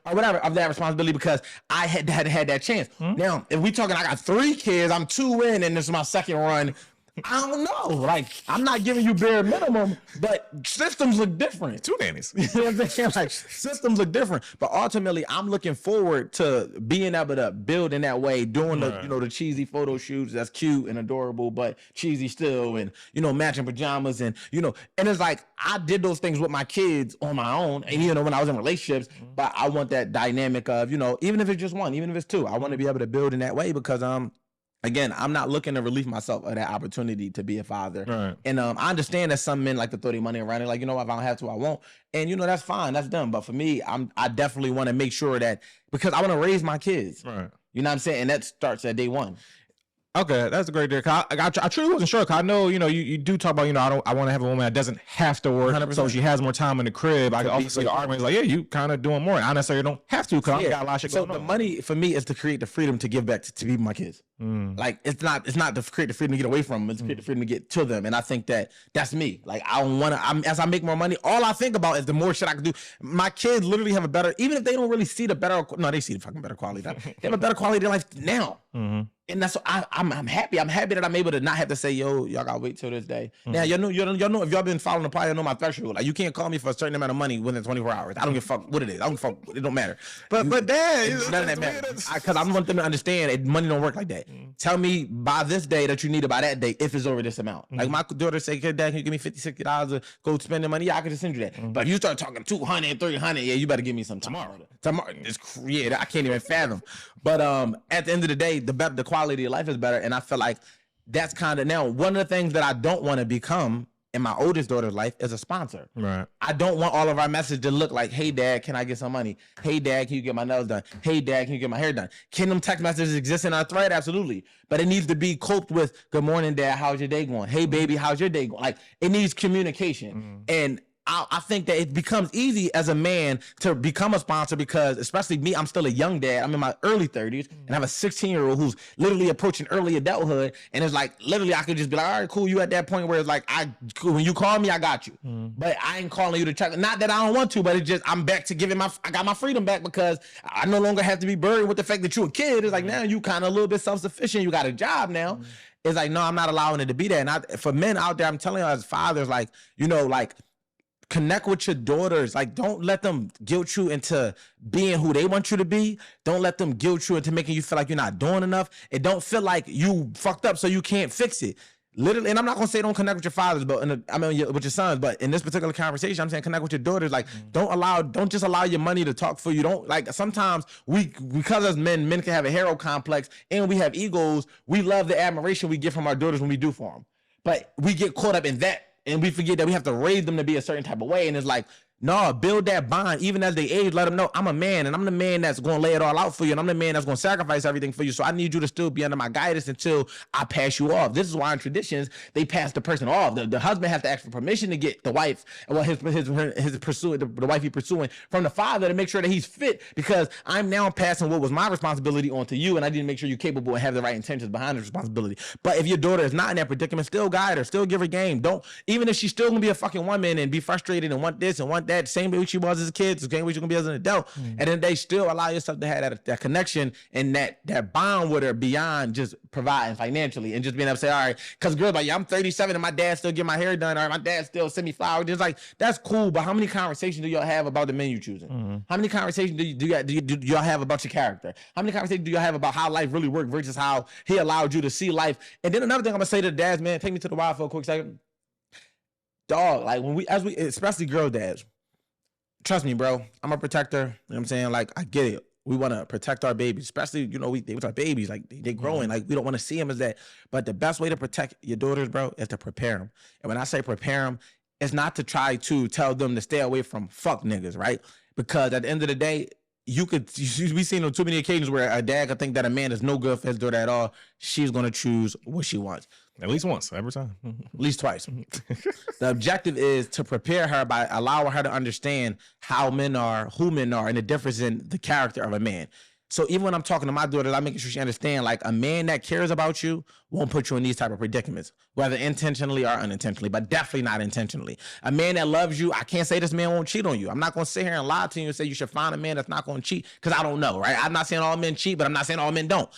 [SPEAKER 1] or whatever, of that responsibility, because I had that chance. Now, if we talking, I got 3 kids, I'm 2 in, and this is my second run. I don't know. Like, I'm not giving you bare minimum, but systems look different.
[SPEAKER 2] 2 nannies.
[SPEAKER 1] You know what I'm saying? Like, systems look different. But ultimately, I'm looking forward to being able to build in that way, doing the cheesy photo shoots that's cute and adorable, but cheesy still, and matching pajamas, and and it's like I did those things with my kids on my own, and when I was in relationships, but I want that dynamic of even if it's just one, even if it's 2, I want to be able to build in that way, because again, I'm not looking to relieve myself of that opportunity to be a father. Right. And I understand that some men like to throw their money around it, like, if I don't have to, I won't. And that's fine, that's done. But for me, I definitely want to make sure that, because I want to raise my kids. Right. You know what I'm saying? And that starts at day 1.
[SPEAKER 2] Okay, that's a great deal. I truly wasn't sure. Cause I know, you do talk about, I want to have a woman that doesn't have to work, 100%. So she has more time in the crib. I can also see the argument like, yeah, you kind of doing more. I necessarily don't have to, because I got a lot of shit going on. So the money for me is to create the freedom to give back to be my kids. Like, it's not to create the freedom to get away from them. It's to create the freedom to get to them. And I think that's me. Like, I don't want to. As I make more money, all I think about is the more shit I can do. My kids literally have a better, even if they don't really see the better. No, they see the fucking better quality. They have a better quality of life now. And that's what I'm happy. I'm happy that I'm able to not have to say, yo, y'all gotta wait till this day. Now, y'all know if y'all been following the pod, you know my threshold. Like, you can't call me for a certain amount of money within 24 hours. I don't give a fuck what it is. I don't fuck. It don't matter. But Dad, none of that matters. Because I want them to understand that money don't work like that. Tell me by this day that you need it by that day if it's over this amount. Like, my daughter say, hey, Dad, can you give me $50, $60 to go spend the money? Yeah, I can just send you that. But if you start talking 200, 300, yeah, you better give me some tomorrow. I can't even fathom. But at the end of the day, the quality of life is better. And I feel like that's kind of now one of the things that I don't want to become in my oldest daughter's life is a sponsor. Right. I don't want all of our messages to look like, hey, Dad, can I get some money? Hey, Dad, can you get my nails done? Hey, Dad, can you get my hair done? Can them text messages exist in our thread? Absolutely. But it needs to be coped with, good morning, Dad, how's your day going? Hey, baby, how's your day going? Like, it needs communication. And
[SPEAKER 1] I think that it becomes easy as a man to become a sponsor because, especially me, I'm still a young dad. I'm in my early 30s and I have a 16-year-old who's literally approaching early adulthood. And it's like, literally, I could just be like, all right, cool. You at that point where it's like, when you call me, I got you. But I ain't calling you to check. Not that I don't want to, but it's just, I'm back to I got my freedom back because I no longer have to be buried with the fact that you're a kid. It's like, now you kind of a little bit self-sufficient. You got a job now. It's like, no, I'm not allowing it to be that. And for men out there, I'm telling you as fathers, like, you know, like, connect with your daughters. Like, don't let them guilt you into being who they want you to be. Don't let them guilt you into making you feel like you're not doing enough. And don't feel like you fucked up so you can't fix it. Literally, and I'm not gonna say don't connect with your fathers, but with your sons. But in this particular conversation, I'm saying connect with your daughters. Like, don't just allow your money to talk for you. Don't, like, sometimes because as men can have a hero complex and we have egos. We love the admiration we get from our daughters when we do for them, but we get caught up in that. And we forget that we have to raise them to be a certain type of way. And it's like, no, build that bond. Even as they age, let them know I'm a man and I'm the man that's going to lay it all out for you. And I'm the man that's going to sacrifice everything for you. So I need you to still be under my guidance until I pass you off. This is why in traditions, they pass the person off. The husband has to ask for permission to get the wife, well, his pursuing, the wife he's pursuing from the father to make sure that he's fit, because I'm now passing what was my responsibility on to you. And I need to make sure you're capable and have the right intentions behind the responsibility. But if your daughter is not in that predicament, still guide her, still give her game. Don't, even if she's still going to be a fucking woman and be frustrated and want this and want that, same way she was as a kid, the same way she's gonna be as an adult, and then they still allow yourself to have that connection and that bond with her beyond just providing financially and just being able to say, all right, because girls like, yeah, I'm 37 and my dad still get my hair done, or my dad still send me flowers. It's like, that's cool, but how many conversations do y'all have about the men you choosing? How many conversations do y'all have about your character? How many conversations do y'all have about how life really worked versus how he allowed you to see life? And then another thing I'm gonna say to the dads, man, take me to the wild for a quick second. Dog, like especially girl dads, trust me, bro, I'm a protector. You know what I'm saying? Like, I get it. We want to protect our babies, especially, you know, they with our babies, like they growing, like we don't want to see them as that. But the best way to protect your daughters, bro, is to prepare them. And when I say prepare them, it's not to try to tell them to stay away from fuck niggas, right? Because at the end of the day, we've seen on too many occasions where a dad could think that a man is no good for his daughter at all. She's going to choose what she wants.
[SPEAKER 2] At least once, every time.
[SPEAKER 1] At least twice. The objective is to prepare her by allowing her to understand how men are, who men are, and the difference in the character of a man. So even when I'm talking to my daughter, I'm making sure she understands, like, a man that cares about you won't put you in these type of predicaments, whether intentionally or unintentionally, but definitely not intentionally. A man that loves you, I can't say this man won't cheat on you. I'm not going to sit here and lie to you and say you should find a man that's not going to cheat, because I don't know, right? I'm not saying all men cheat, but I'm not saying all men don't.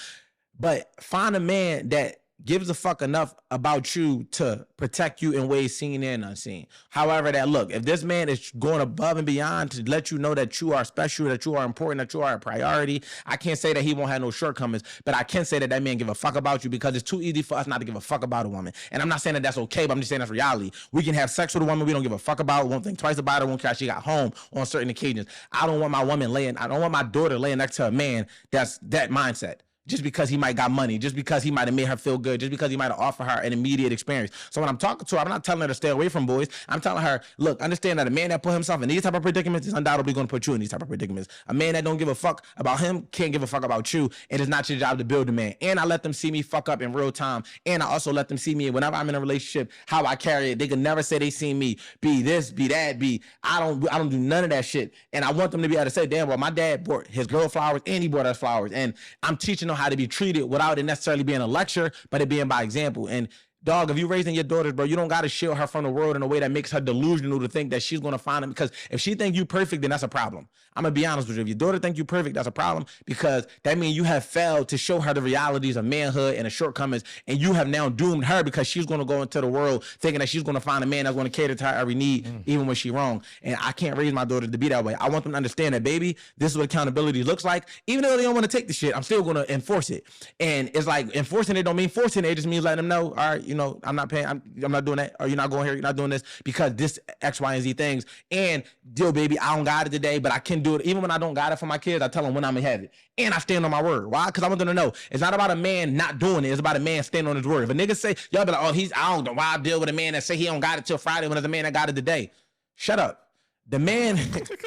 [SPEAKER 1] But find a man that gives a fuck enough about you to protect you in ways seen and unseen. However that look, if this man is going above and beyond to let you know that you are special, that you are important, that you are a priority, I can't say that he won't have no shortcomings, but I can say that that man give a fuck about you, because it's too easy for us not to give a fuck about a woman. And I'm not saying that that's okay, but I'm just saying that's reality. We can have sex with a woman we don't give a fuck about, won't think twice about her, won't care how she got home on certain occasions. I don't want my daughter laying next to a man that's that mindset, just because he might got money, just because he might have made her feel good, just because he might have offered her an immediate experience. So when I'm talking to her, I'm not telling her to stay away from boys. I'm telling her, look, understand that a man that put himself in these type of predicaments is undoubtedly going to put you in these type of predicaments. A man that don't give a fuck about him can't give a fuck about you. It is not your job to build a man. And I let them see me fuck up in real time. And I also let them see me whenever I'm in a relationship, how I carry it. They can never say they seen me be this, be that, I don't do none of that shit. And I want them to be able to say, damn, well, my dad bought his girl flowers and he bought us flowers. And I'm teaching them how to be treated without it necessarily being a lecture, but it being by example. And dog, if you're raising your daughters, bro, you don't got to shield her from the world in a way that makes her delusional to think that she's going to find him. Because if she think you perfect, then that's a problem. I'm going to be honest with you. If your daughter think you perfect, that's a problem, because that means you have failed to show her the realities of manhood and the shortcomings. And you have now doomed her, because she's going to go into the world thinking that she's going to find a man that's going to cater to her every need, even when she's wrong. And I can't raise my daughter to be that way. I want them to understand that, baby, this is what accountability looks like. Even though they don't want to take the shit, I'm still going to enforce it. And it's like, enforcing it don't mean forcing it. It just means letting them know, all right, you know, I'm not paying, I'm not doing that, or you're not going here, you're not doing this because this X, Y, and Z things. And deal, baby, I don't got it today, but I can do it. Even when I don't got it for my kids, I tell them when I'm gonna have it. And I stand on my word. Why? Because I want them to know it's not about a man not doing it. It's about a man standing on his word. If a nigga say, y'all be like, oh, I don't know why I deal with a man that say he don't got it till Friday when there's a man that got it today. Shut up. The man,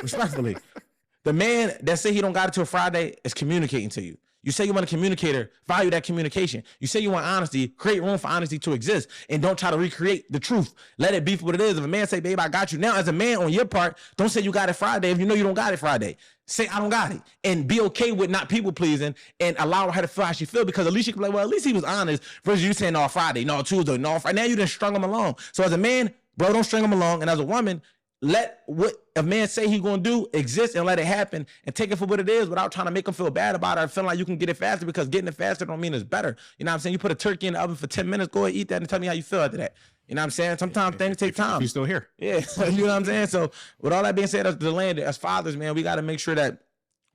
[SPEAKER 1] respectfully, the man that say he don't got it till Friday is communicating to you. You say you want a communicator, value that communication. You say you want honesty, create room for honesty to exist, and don't try to recreate the truth. Let it be for what it is. If a man say, babe, I got you. Now, as a man on your part, don't say you got it Friday if you know you don't got it Friday. Say, I don't got it. And be okay with not people pleasing and allow her to feel how she feel, because at least you can be like, well, at least he was honest versus you saying, no, Friday, no, Tuesday, no, Friday. Now you done strung him along. So as a man, bro, don't string him along. And as a woman, let what a man say he gonna do exist and let it happen and take it for what it is without trying to make him feel bad about it or feeling like you can get it faster, because getting it faster don't mean it's better. You know what I'm saying? You put a turkey in the oven for 10 minutes, go ahead, eat that and tell me how you feel after that. You know what I'm saying? Sometimes things take time.
[SPEAKER 2] You're still here.
[SPEAKER 1] Yeah, you know what I'm saying? So with all that being said, as fathers, man, we got to make sure that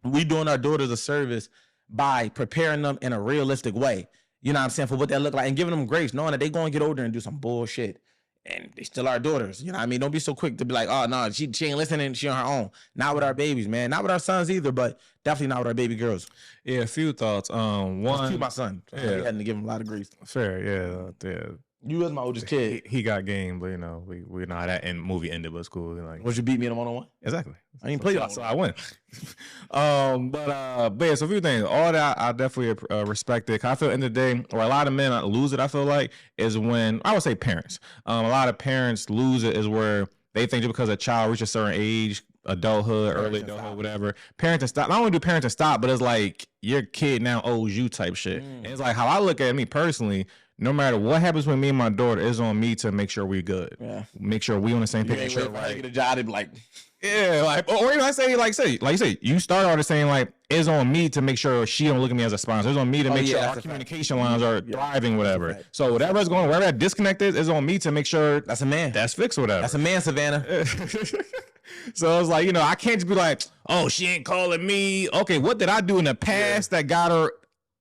[SPEAKER 1] we doing our daughters a service by preparing them in a realistic way. You know what I'm saying? For what they look like and giving them grace, knowing that they going to get older and do some bullshit. And they still our daughters. You know what I mean? Don't be so quick to be like, oh, no, she ain't listening. She on her own. Not with our babies, man. Not with our sons either, but definitely not with our baby girls.
[SPEAKER 2] Yeah, a few thoughts. One,
[SPEAKER 1] my son. Yeah. I had to give him a lot of grief.
[SPEAKER 2] Fair, yeah.
[SPEAKER 1] You was my oldest kid.
[SPEAKER 2] He got game, but, you know, we know how that movie ended, but it's cool. Like,
[SPEAKER 1] would you beat me in a one-on-one?
[SPEAKER 2] Exactly.
[SPEAKER 1] I didn't play you.
[SPEAKER 2] So I win. But yeah, so a few things. All that I definitely respect it. 'Cause I feel in the day, or a lot of men lose it, I feel like, is when, I would say parents. A lot of parents lose it is where they think just because a child reaches a certain age, adulthood, early adulthood, whatever, parenting stop. Not only do parenting stop, but it's like your kid now owes you type shit. And it's like how I look at me personally, no matter what happens with me and my daughter, it's on me to make sure we good. Yeah. Make sure we on the same page.
[SPEAKER 1] Sure, right. Get a job, they be like,
[SPEAKER 2] yeah, like, or you know, like you say, you start already saying like, it's on me to make sure she don't look at me as a sponsor. It's on me to make sure our communication lines are thriving, whatever. Right. So whatever's going, wherever that disconnect is on me to make sure
[SPEAKER 1] that's a man.
[SPEAKER 2] That's fixed, whatever.
[SPEAKER 1] That's a man, Savannah.
[SPEAKER 2] So it's like, you know, I can't just be like, oh, she ain't calling me. Okay, what did I do in the past that got her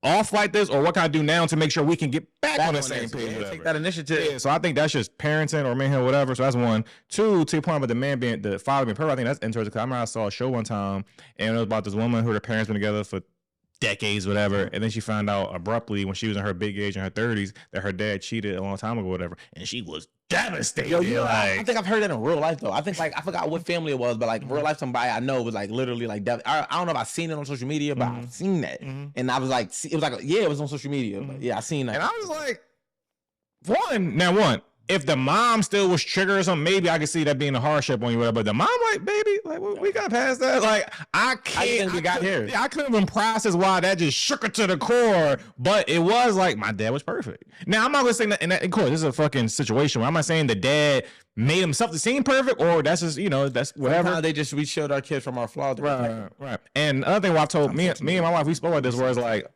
[SPEAKER 2] off like this, or what can I do now to make sure we can get back on the same page?
[SPEAKER 1] Yeah, take that initiative.
[SPEAKER 2] Yeah, so I think that's just parenting or man or whatever. So that's one. Two, to your point about the father being perfect, I think that's interesting because I remember I saw a show one time and it was about this woman who her parents been together for decades, whatever, and then she found out abruptly when she was in her big age in her 30s that her dad cheated a long time ago, whatever, and she was devastated.
[SPEAKER 1] Yo, I think I've heard that in real life though. I think like I forgot what family it was, but like real life, somebody I know was like literally like I don't know if I've seen it on social media, but I've seen that, and I was like, it was like it was on social media, but yeah, I seen that,
[SPEAKER 2] and I was like, one. If the mom still was triggered or something, maybe I could see that being a hardship on you, whatever. But the mom, like, baby, like, we got past that. Like, I can't.
[SPEAKER 1] We got here.
[SPEAKER 2] I couldn't even process why that just shook her to the core. But it was like my dad was perfect. Now I'm not gonna say that. And of course, this is a fucking situation where I'm not saying the dad made himself to seem perfect, or that's just, you know, that's whatever.
[SPEAKER 1] Sometimes we showed our kids from our flaws.
[SPEAKER 2] Right. And another thing, I told me and my wife, we spoke about this, where it's like,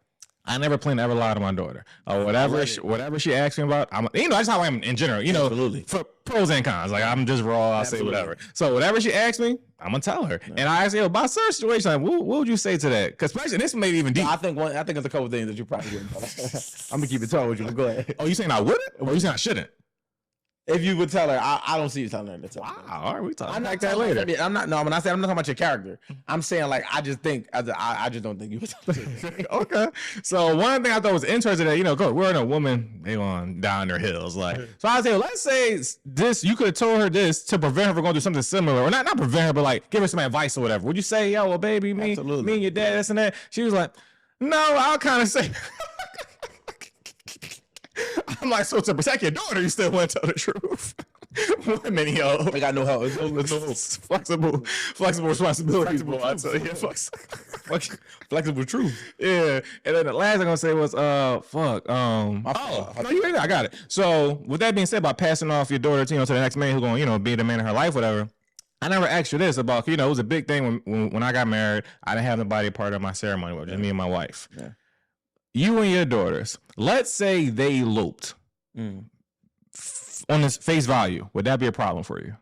[SPEAKER 2] I never plan to ever lie to my daughter. Whatever she asks me about, that's how I am in general. You know, absolutely. For pros and cons. Like, I'm just raw. I'll say whatever. So whatever she asks me, I'm gonna tell her. Yeah. And I ask her about certain situations. Like, what would you say to that? Because especially this may be even deep.
[SPEAKER 1] I think it's a couple things that you probably wouldn't. I'm gonna keep it tall with you. But go ahead.
[SPEAKER 2] Oh, you saying I wouldn't, or you saying I shouldn't?
[SPEAKER 1] If you would tell her, I don't see you telling her to tell her.
[SPEAKER 2] Wow, all right, we talking like that later.
[SPEAKER 1] I'm not talking about your character. I'm saying like I just don't think you would tell her.
[SPEAKER 2] Okay. So one thing I thought was interesting that, you know, we're in a woman, they on down their heels. Like, so I say, well, let's say this, you could have told her this to prevent her from going to do something similar, or not prevent her, but like give her some advice or whatever. Would you say, yo, well, baby, me and your dad, this and that? She was like, no, I'll kind of say. I'm like, so to protect your daughter, you still want to tell the truth. Women, yo,
[SPEAKER 1] we got no help.
[SPEAKER 2] It's flexible responsibilities, boy. I tell you,
[SPEAKER 1] flexible truth.
[SPEAKER 2] Yeah. And then the last thing I'm gonna say was, no, you ain't. I got it. So with that being said, about passing off your daughter, to the next man who's gonna, be the man in her life, whatever. I never asked you this about, it was a big thing when I got married. I didn't have nobody part of my ceremony, just me and my wife. Yeah. You and your daughters, let's say they eloped on this face value. Would that be a problem for you?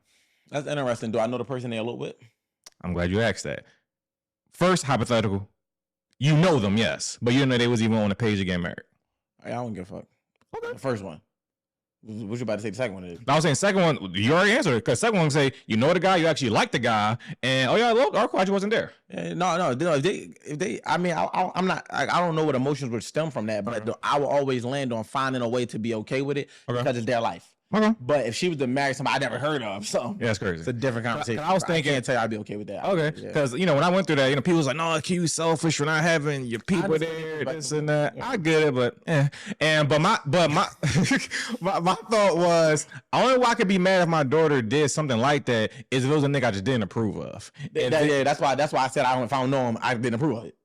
[SPEAKER 1] That's interesting. Do I know the person they eloped with?
[SPEAKER 2] I'm glad you asked that. First, hypothetical. You know them, yes. But you didn't know they was even on the page to get married.
[SPEAKER 1] I don't give a fuck. Okay. The first one. What you about to say the second one is?
[SPEAKER 2] I was saying second one, you already answered it. Because second one say, you know the guy, you actually like the guy, and our question wasn't there.
[SPEAKER 1] No. If they, I mean, I'm not. I don't know what emotions would stem from that, but I will always land on finding a way to be okay with it because it's their life.
[SPEAKER 2] Okay.
[SPEAKER 1] But if she was to marry somebody I never heard of, so
[SPEAKER 2] Yeah, that's crazy.
[SPEAKER 1] it's a different conversation.
[SPEAKER 2] I was thinking,
[SPEAKER 1] I can't tell you I'd be okay with that.
[SPEAKER 2] Okay, because when I went through that, people was like, "No, Q, you selfish for not having your people there, this and that." I get it, but but my my thought was, only way I could be mad if my daughter did something like that is if it was a nigga I just didn't approve of.
[SPEAKER 1] That's why I said if I don't know him, I didn't approve of it.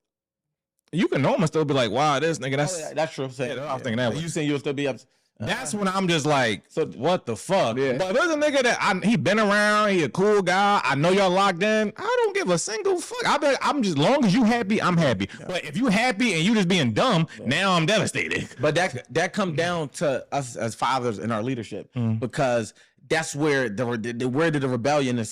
[SPEAKER 2] You can know him and still be like, "Wow, this nigga."
[SPEAKER 1] That's true.
[SPEAKER 2] I was thinking that.
[SPEAKER 1] You saying you'll still be up?
[SPEAKER 2] That's when I'm just like,
[SPEAKER 1] so
[SPEAKER 2] what the fuck?
[SPEAKER 1] Yeah.
[SPEAKER 2] But there's a nigga that he been around, he a cool guy. I know y'all locked in. I don't give a single fuck. I'm just, long as you happy, I'm happy. Yeah. But if you happy and you just being dumb, now I'm devastated.
[SPEAKER 1] But that comes down to us as fathers in our leadership, because that's where where did the rebellion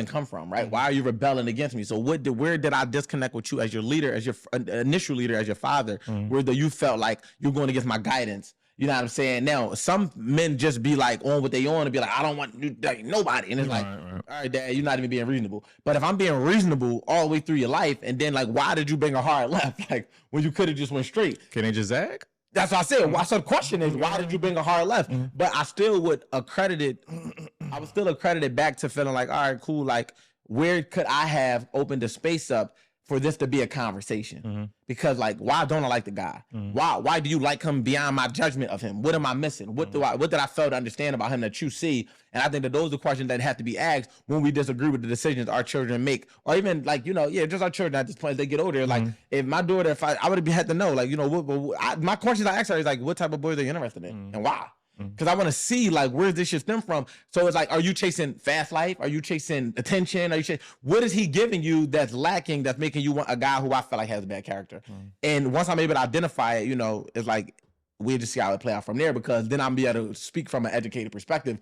[SPEAKER 1] come from, right? Why are you rebelling against me? So where did I disconnect with you as your leader, as your initial leader, as your father, where you felt like you're going against my guidance? You know what I'm saying? Now, some men just be like on what they on and be like, I don't want nobody. And it's like, all right, Dad, you're not even being reasonable. But if I'm being reasonable all the way through your life, and then like, why did you bring a hard left? Like, when you could have just went straight.
[SPEAKER 2] Can they just zag?
[SPEAKER 1] That's what I said. So the question is, why did you bring a hard left? But I still would accredit it. I would still accredit it back to feeling like, all right, cool. Like, where could I have opened the space up for this to be a conversation? Because like, why don't I like the guy? Why do you like him beyond my judgment of him? What am I missing? What did I fail to understand about him that you see? And I think that those are questions that have to be asked when we disagree with the decisions our children make, or even like, just our children at this point as they get older. Like, if my daughter, I would have had to know, like, my questions I ask her is like, what type of boys are you interested in and why? Because I want to see like where this shit stem from. So it's like, are you chasing fast life? Are you chasing attention? What is he giving you that's lacking, that's making you want a guy who I feel like has a bad character? And once I'm able to identify it, it's like we'll just see how it play out from there, because then I'm be able to speak from an educated perspective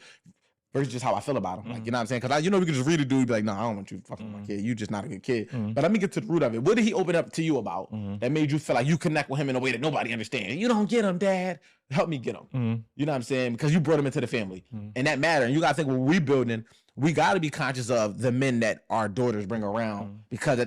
[SPEAKER 1] versus just how I feel about him. Like, you know what I'm saying? Because we can just read a dude, be like, no, I don't want you fucking with my kid. You just not a good kid. But let me get to the root of it. What did he open up to you about that made you feel like you connect with him in a way that nobody understands? You don't get him, Dad. Help me get him. You know what I'm saying? Because you brought him into the family. And that matter. And you got to think, when we building, we got to be conscious of the men that our daughters bring around, because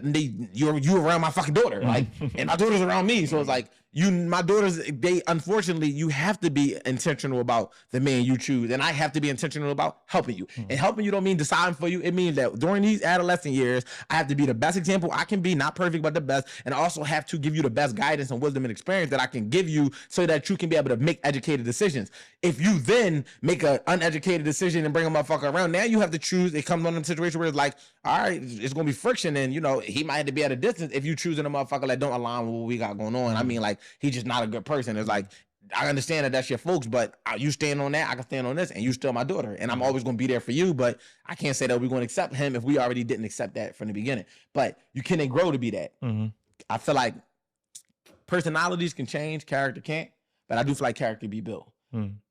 [SPEAKER 1] you're around my fucking daughter, like, and my daughter's around me. So it's like, my daughters, unfortunately, you have to be intentional about the man you choose, and I have to be intentional about helping you. And helping you don't mean deciding for you. It means that during these adolescent years, I have to be the best example I can be, not perfect, but the best, and I also have to give you the best guidance and wisdom and experience that I can give you, so that you can be able to make educated decisions. If you then make an uneducated decision and bring a motherfucker around, now you have to choose. It comes on a situation where it's like, all right, it's gonna be friction, and he might have to be at a distance if you choosing a motherfucker that don't align with what we got going on. I mean, like, he's just not a good person. It's like, I understand that that's your folks, but you stand on that, I can stand on this, and you still my daughter, and I'm always gonna be there for you. But I can't say that we're gonna accept him if we already didn't accept that from the beginning. But you can grow to be that. I feel like personalities can change, character can't, but I do feel like character be built.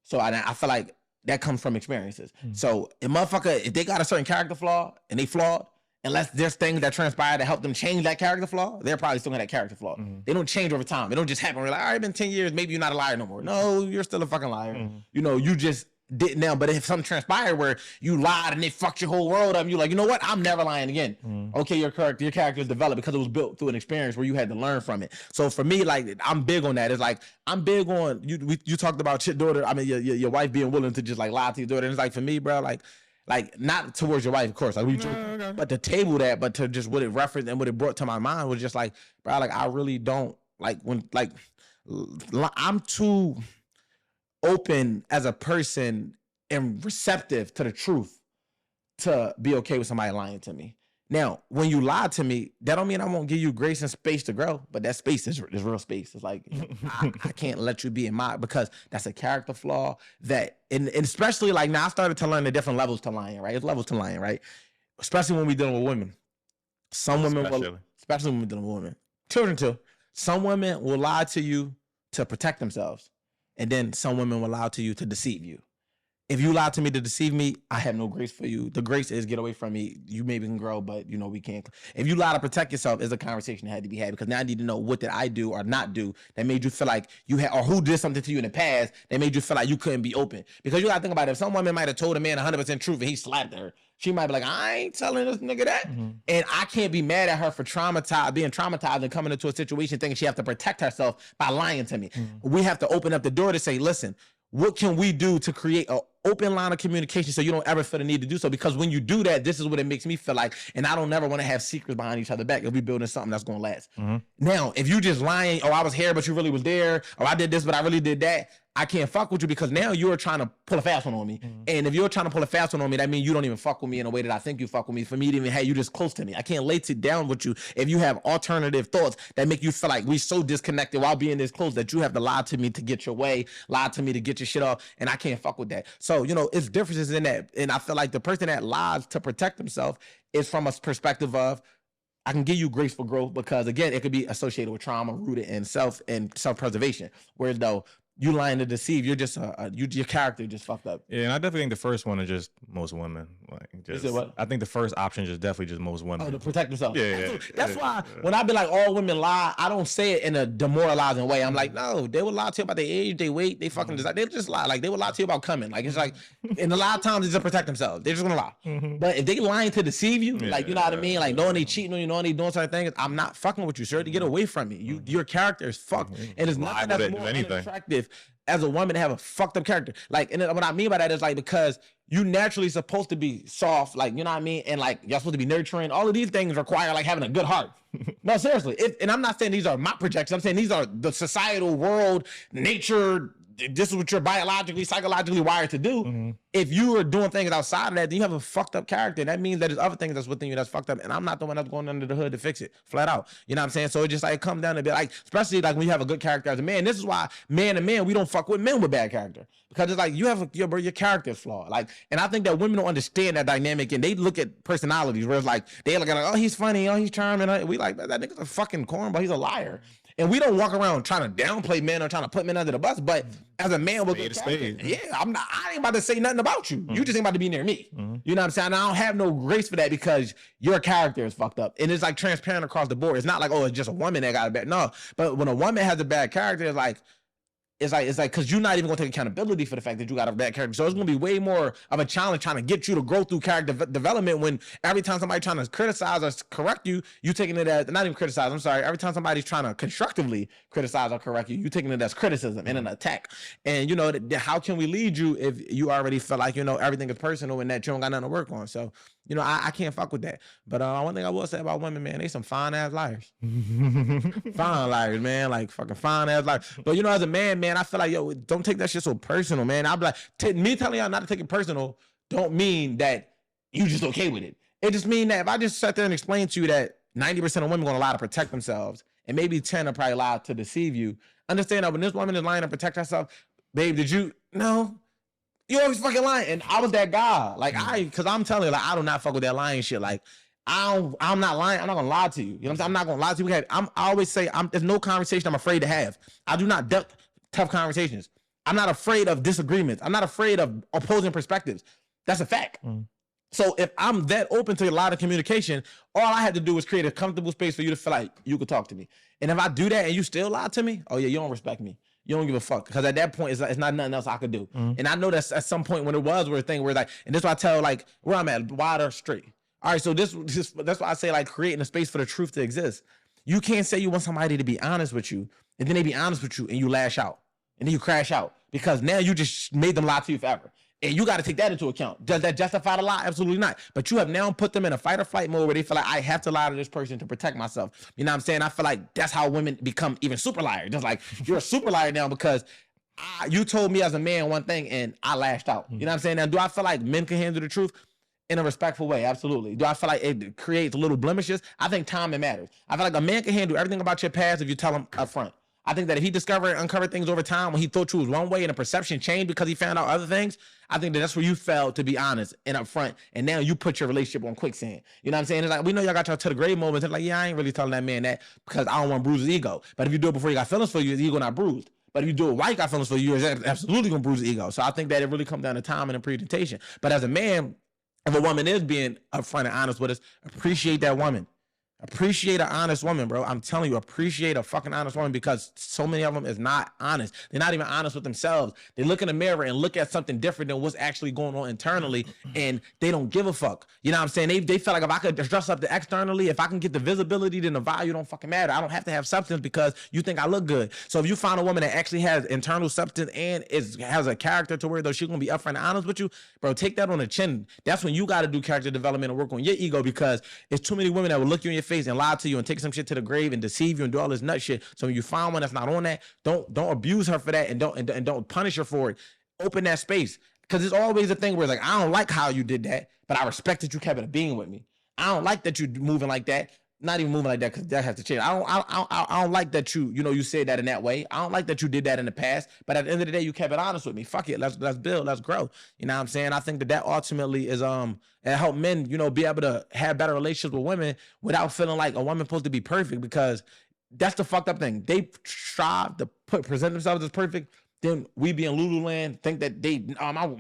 [SPEAKER 1] So I feel like that comes from experiences. So if they got a certain character flaw and they flawed, unless there's things that transpire to help them change that character flaw, they're probably still in that character flaw. They don't change over time. It don't just happen. We're like, all right, been 10 years, maybe you're not a liar no more. No, you're still a fucking liar. You just didn't now. But if something transpired where you lied and they fucked your whole world up, and you're like, you know what? I'm never lying again. Okay, your character is developed because it was built through an experience where you had to learn from it. So for me, like, I'm big on that. It's like, I'm big on you talked about your daughter. I mean, your wife being willing to just like lie to your daughter. And it's like, for me, bro, like not towards your wife, of course, like but to table that, but to just what it referenced and what it brought to my mind was just like, bro, like, I really don't like when, like, I'm too open as a person and receptive to the truth to be okay with somebody lying to me. Now, when you lie to me, that don't mean I won't give you grace and space to grow, but that space is real space. It's like, I can't let you be in my, because that's a character flaw that, and especially like now I started to learn the different levels to lying, right? It's levels to lying, right? Especially when we dealing with women. Some women especially when we're dealing with women. Children too. Some women will lie to you to protect themselves. And then some women will lie to you to deceive you. If you lie to me to deceive me, I have no grace for you. The grace is get away from me. You maybe can grow, but we can't. If you lie to protect yourself, is a conversation that had to be had, because now I need to know what did I do or not do that made you feel like you had, or who did something to you in the past that made you feel like you couldn't be open. Because you gotta think about it. If some woman might have told a man 100% truth and he slapped her, she might be like, I ain't telling this nigga that. And I can't be mad at her for being traumatized and coming into a situation thinking she have to protect herself by lying to me. We have to open up the door to say, listen, what can we do to create an open line of communication so you don't ever feel the need to do so? Because when you do that, this is what it makes me feel like, and I don't never want to have secrets behind each other back if we building something that's going to last. Now, if you just lying, oh, I was here, but you really was there, or I did this, but I really did that, I can't fuck with you because now you're trying to pull a fast one on me. And if you're trying to pull a fast one on me, that means you don't even fuck with me in a way that I think you fuck with me. For me to even have you just close to me, I can't lay it down with you if you have alternative thoughts that make you feel like we so disconnected while being this close that you have to lie to me to get your way, lie to me to get your shit off, and I can't fuck with that. So, you know, it's differences in that. And I feel like the person that lies to protect himself is from a perspective of, I can give you grace for growth because, again, it could be associated with trauma rooted in self and self-preservation. Whereas though, you lying to deceive, you're just your character just fucked up.
[SPEAKER 2] Yeah, and I definitely think the first one is just most women. Like, just, what? I think the first option is just definitely just most women.
[SPEAKER 1] Oh, to protect themselves.
[SPEAKER 2] Yeah,
[SPEAKER 1] that's why when I be like all women lie, I don't say it in a demoralizing way. I'm like, no, they will lie to you about their age, their weight, they fucking they just lie. Like they will lie to you about coming. Like it's like, and a lot of times it's to protect themselves. They're just gonna lie. But if they lying to deceive you, like you know what I mean, like knowing they cheating on you, knowing they doing certain things, I'm not fucking with you, sir. To get away from me, your character is fucked, and it's nothing that's more unattractive as a woman to have a fucked up character. Like, and what I mean by that is like, because you naturally supposed to be soft, like, you know what I mean? And like, you're supposed to be nurturing. All of these things require like having a good heart. No, seriously. And I'm not saying these are my projections. I'm saying these are the societal world, nature. This is what you're biologically, psychologically wired to do. If you are doing things outside of that, then you have a fucked up character. That means that there's other things that's within you that's fucked up. And I'm not the one that's going under the hood to fix it, flat out. You know what I'm saying? So it just like come down to be like, especially like when you have a good character as a man. This is why man to man, we don't fuck with men with bad character. Because it's like you have your character is flawed. Like, and I think that women don't understand that dynamic, and they look at personalities where it's like they look at like, oh, he's funny, oh, he's charming. We like that nigga's a fucking cornball, he's a liar. And we don't walk around trying to downplay men or trying to put men under the bus. But as a man with a yeah, I ain't about to say nothing about you. You just ain't about to be near me. You know what I'm saying? And I don't have no grace for that because your character is fucked up. And it's like transparent across the board. It's not like, oh, it's just a woman that got a bad. No. But when a woman has a bad character, it's like because you're not even gonna take accountability for the fact that you got a bad character. So it's gonna be way more of a challenge trying to get you to grow through character development when every time somebody trying to criticize or correct you, you taking it as not even criticize. I'm sorry. Every time somebody's trying to constructively criticize or correct you, you taking it as criticism and an attack. And you know, how can we lead you if you already feel like you know everything is personal and that you don't got nothing to work on? So you know, I can't fuck with that. But one thing I will say about women, man, they some fine ass liars. Fine liars, man. Like fucking fine ass liars. But you know, as a man, I feel like, yo, don't take that shit so personal, man. I'll be like, me telling y'all not to take it personal don't mean that you just okay with it. It just mean that if I just sat there and explain to you that 90% of women gonna lie to protect themselves and maybe 10 will probably lie to deceive you, understand that when this woman is lying to protect herself, babe, no, you always fucking lying. And I was that guy. Like cause I'm telling you, like, I do not fuck with that lying shit. Like, I'm not lying. I'm not gonna lie to you. You know what I'm saying? I'm not gonna lie to you. I always say there's no conversation I'm afraid to have. I do not duck tough conversations. I'm not afraid of disagreements. I'm not afraid of opposing perspectives. That's a fact. So if I'm that open to a lot of communication, all I had to do was create a comfortable space for you to feel like you could talk to me. And if I do that and you still lie to me, oh yeah, you don't respect me. You don't give a fuck. Because at that point, it's not nothing else I could do. And I know that's at some point when it was a thing where like, and this is why I tell like where I'm at, wide or straight. All right, so this that's why I say like creating a space for the truth to exist. You can't say you want somebody to be honest with you, and then they be honest with you, and you lash out, and then you crash out because now you just made them lie to you forever. And you got to take that into account. Does that justify the lie? Absolutely not. But you have now put them in a fight or flight mode where they feel like I have to lie to this person to protect myself. You know what I'm saying? I feel like that's how women become even super liars. Just like you're a super liar now because you told me as a man one thing and I lashed out. You know what I'm saying? Now, do I feel like men can handle the truth? In a respectful way, absolutely. Do I feel like it creates little blemishes? I think timing matters. I feel like a man can handle everything about your past if you tell him up front. I think that if he uncovered things over time when he thought you was one way and the perception changed because he found out other things, I think that's where you failed to be honest and upfront. And now you put your relationship on quicksand. You know what I'm saying? It's like, we know y'all got y'all to the grave moments. It's like, yeah, I ain't really telling that man that because I don't want to bruise his ego. But if you do it before you got feelings for you, his ego not bruised. But if you do it while you got feelings for you, it's absolutely going to bruise the ego. So I think that it really comes down to time and presentation. But as a man, if a woman is being upfront and honest with us, appreciate that woman. Appreciate an honest woman, bro. I'm telling you, appreciate a fucking honest woman, because so many of them is not honest. They're not even honest with themselves. They look in the mirror and look at something different than what's actually going on internally, and they don't give a fuck. You know what I'm saying? They feel like if I could dress up externally, if I can get the visibility, then the value don't fucking matter. I don't have to have substance because you think I look good. So if you find a woman that actually has internal substance and has a character to where though she's gonna be upfront and honest with you, bro, take that on the chin. That's when you got to do character development and work on your ego, because it's too many women that will look you in your face and lie to you and take some shit to the grave and deceive you and do all this nut shit. So when you find one that's not on that, don't abuse her for that, and don't punish her for it. Open that space, because it's always a thing where it's like, I don't like how you did that, but I respect that you kept it a being with me. I don't like that you moving like that. Not even moving like that, because that has to change. I don't like that you said that in that way. I don't like that you did that in the past. But at the end of the day, you kept it honest with me. Fuck it, let's build, let's grow. You know what I'm saying? I think that ultimately is it help men, be able to have better relationships with women without feeling like a woman's supposed to be perfect, because that's the fucked up thing. They strive to present themselves as perfect. Then we be in Lululand, think that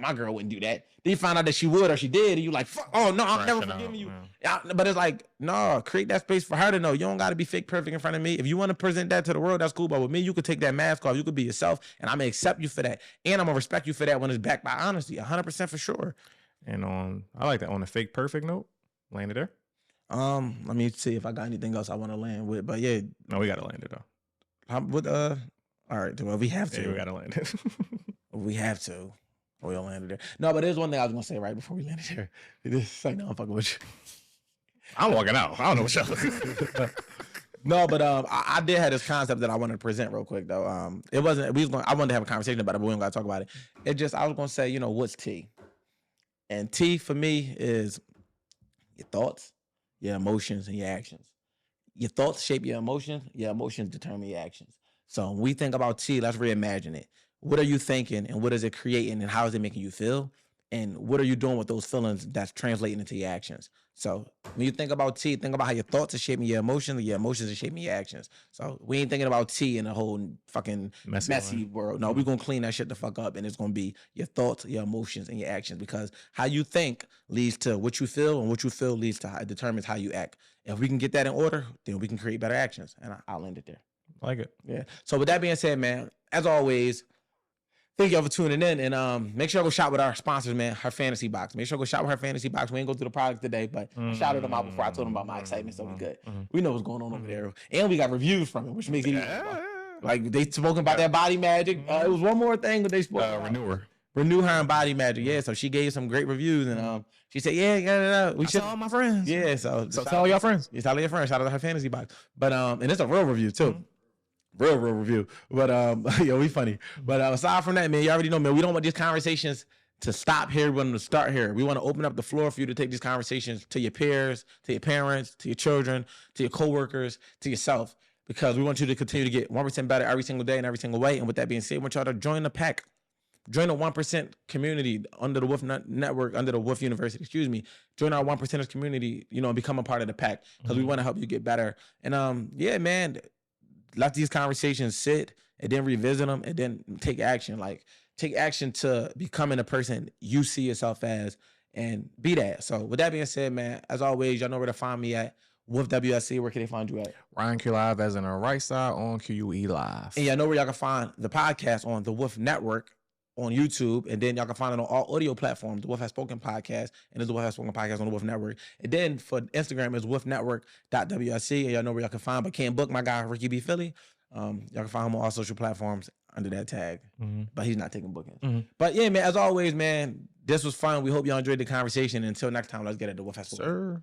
[SPEAKER 1] my girl wouldn't do that. Then you find out that she would or she did, and you like, fuck, oh no, I'm never forgiving you. Yeah. But it's like, no, create that space for her to know you don't got to be fake perfect in front of me. If you want to present that to the world, that's cool. But with me, you could take that mask off. You could be yourself, and I'm gonna accept you for that, and I'm gonna respect you for that when it's backed by honesty, 100% for sure.
[SPEAKER 2] And I like that on a fake perfect note. Land it there.
[SPEAKER 1] Let me see if I got anything else I want to land with. But yeah,
[SPEAKER 2] no, we gotta land it
[SPEAKER 1] though. All right, well, we have to.
[SPEAKER 2] Yeah, we gotta land it.
[SPEAKER 1] We have to. We'll land it there. No, but there's one thing I was gonna say right before we land it there. It's like, no, I'm fucking with you.
[SPEAKER 2] I'm walking out. I don't know what y'all.
[SPEAKER 1] No, but I did have this concept that I wanted to present real quick though. It wasn't. I wanted to have a conversation about it, but we don't gotta talk about it. I was gonna say, what's T? And T for me is your thoughts, your emotions, and your actions. Your thoughts shape your emotions determine your actions. So when we think about T, let's reimagine it. What are you thinking, and what is it creating, and how is it making you feel? And what are you doing with those feelings that's translating into your actions? So when you think about T, think about how your thoughts are shaping your emotions, and your emotions are shaping your actions. So we ain't thinking about T in a whole fucking messy world. No, we're going to clean that shit the fuck up, and it's going to be your thoughts, your emotions, and your actions, because how you think leads to what you feel, and what you feel determines how you act. If we can get that in order, then we can create better actions, and I'll end it there.
[SPEAKER 2] I like it.
[SPEAKER 1] Yeah. So with that being said, man, as always, thank y'all for tuning in, and make sure y'all go shop with our sponsors, man. Her Fantasy Box. Make sure y'all go shop with her Fantasy Box. We ain't go through the product today, but I shouted them out before I told them about my excitement, so we good. We know what's going on over there, and we got reviews from it, which makes it easy. Like they spoken about that body magic. It was one more thing that they spoke about. Renew her and body magic. Yeah, so she gave some great reviews, and she said, yeah, we should.
[SPEAKER 2] Tell all my friends.
[SPEAKER 1] Yeah, so
[SPEAKER 2] tell all your friends.
[SPEAKER 1] Yeah, tell all your friends. Shout out to her Fantasy Box, but and it's a real review too. Real review. But we funny. But aside from that, man, you already know, man, we don't want these conversations to stop here. We want them to start here. We want to open up the floor for you to take these conversations to your peers, to your parents, to your children, to your coworkers, to yourself, because we want you to continue to get 1% better every single day and every single way. And with that being said, we want y'all to join the pack. Join the 1% community under the Wolf Network, under the Wolf University, Join our 1%ers community, and become a part of the pack, because we want to help you get better. And yeah, man, let these conversations sit, and then revisit them, and then take action. Like, take action to becoming the person you see yourself as, and be that. So with that being said, man, as always, y'all know where to find me at. Wolf WSC, where can they find you at?
[SPEAKER 2] Ryan Q Live, as in the right side, on QUE Live.
[SPEAKER 1] And y'all know where y'all can find the podcast on the Wolf Network on YouTube, and then y'all can find it on all audio platforms. The Wolf Has Spoken podcast, and there's the Wolf Has Spoken podcast on the Wolf Network. And then for Instagram is wolfnetwork.wsc, and y'all know where y'all can find, but can't book my guy Ricky B. Philly. Y'all can find him on all social platforms under that tag, but he's not taking bookings. But yeah, man, as always, man, this was fun. We hope y'all enjoyed the conversation. Until next time, let's get it. The Wolf Has Spoken.
[SPEAKER 2] Sir.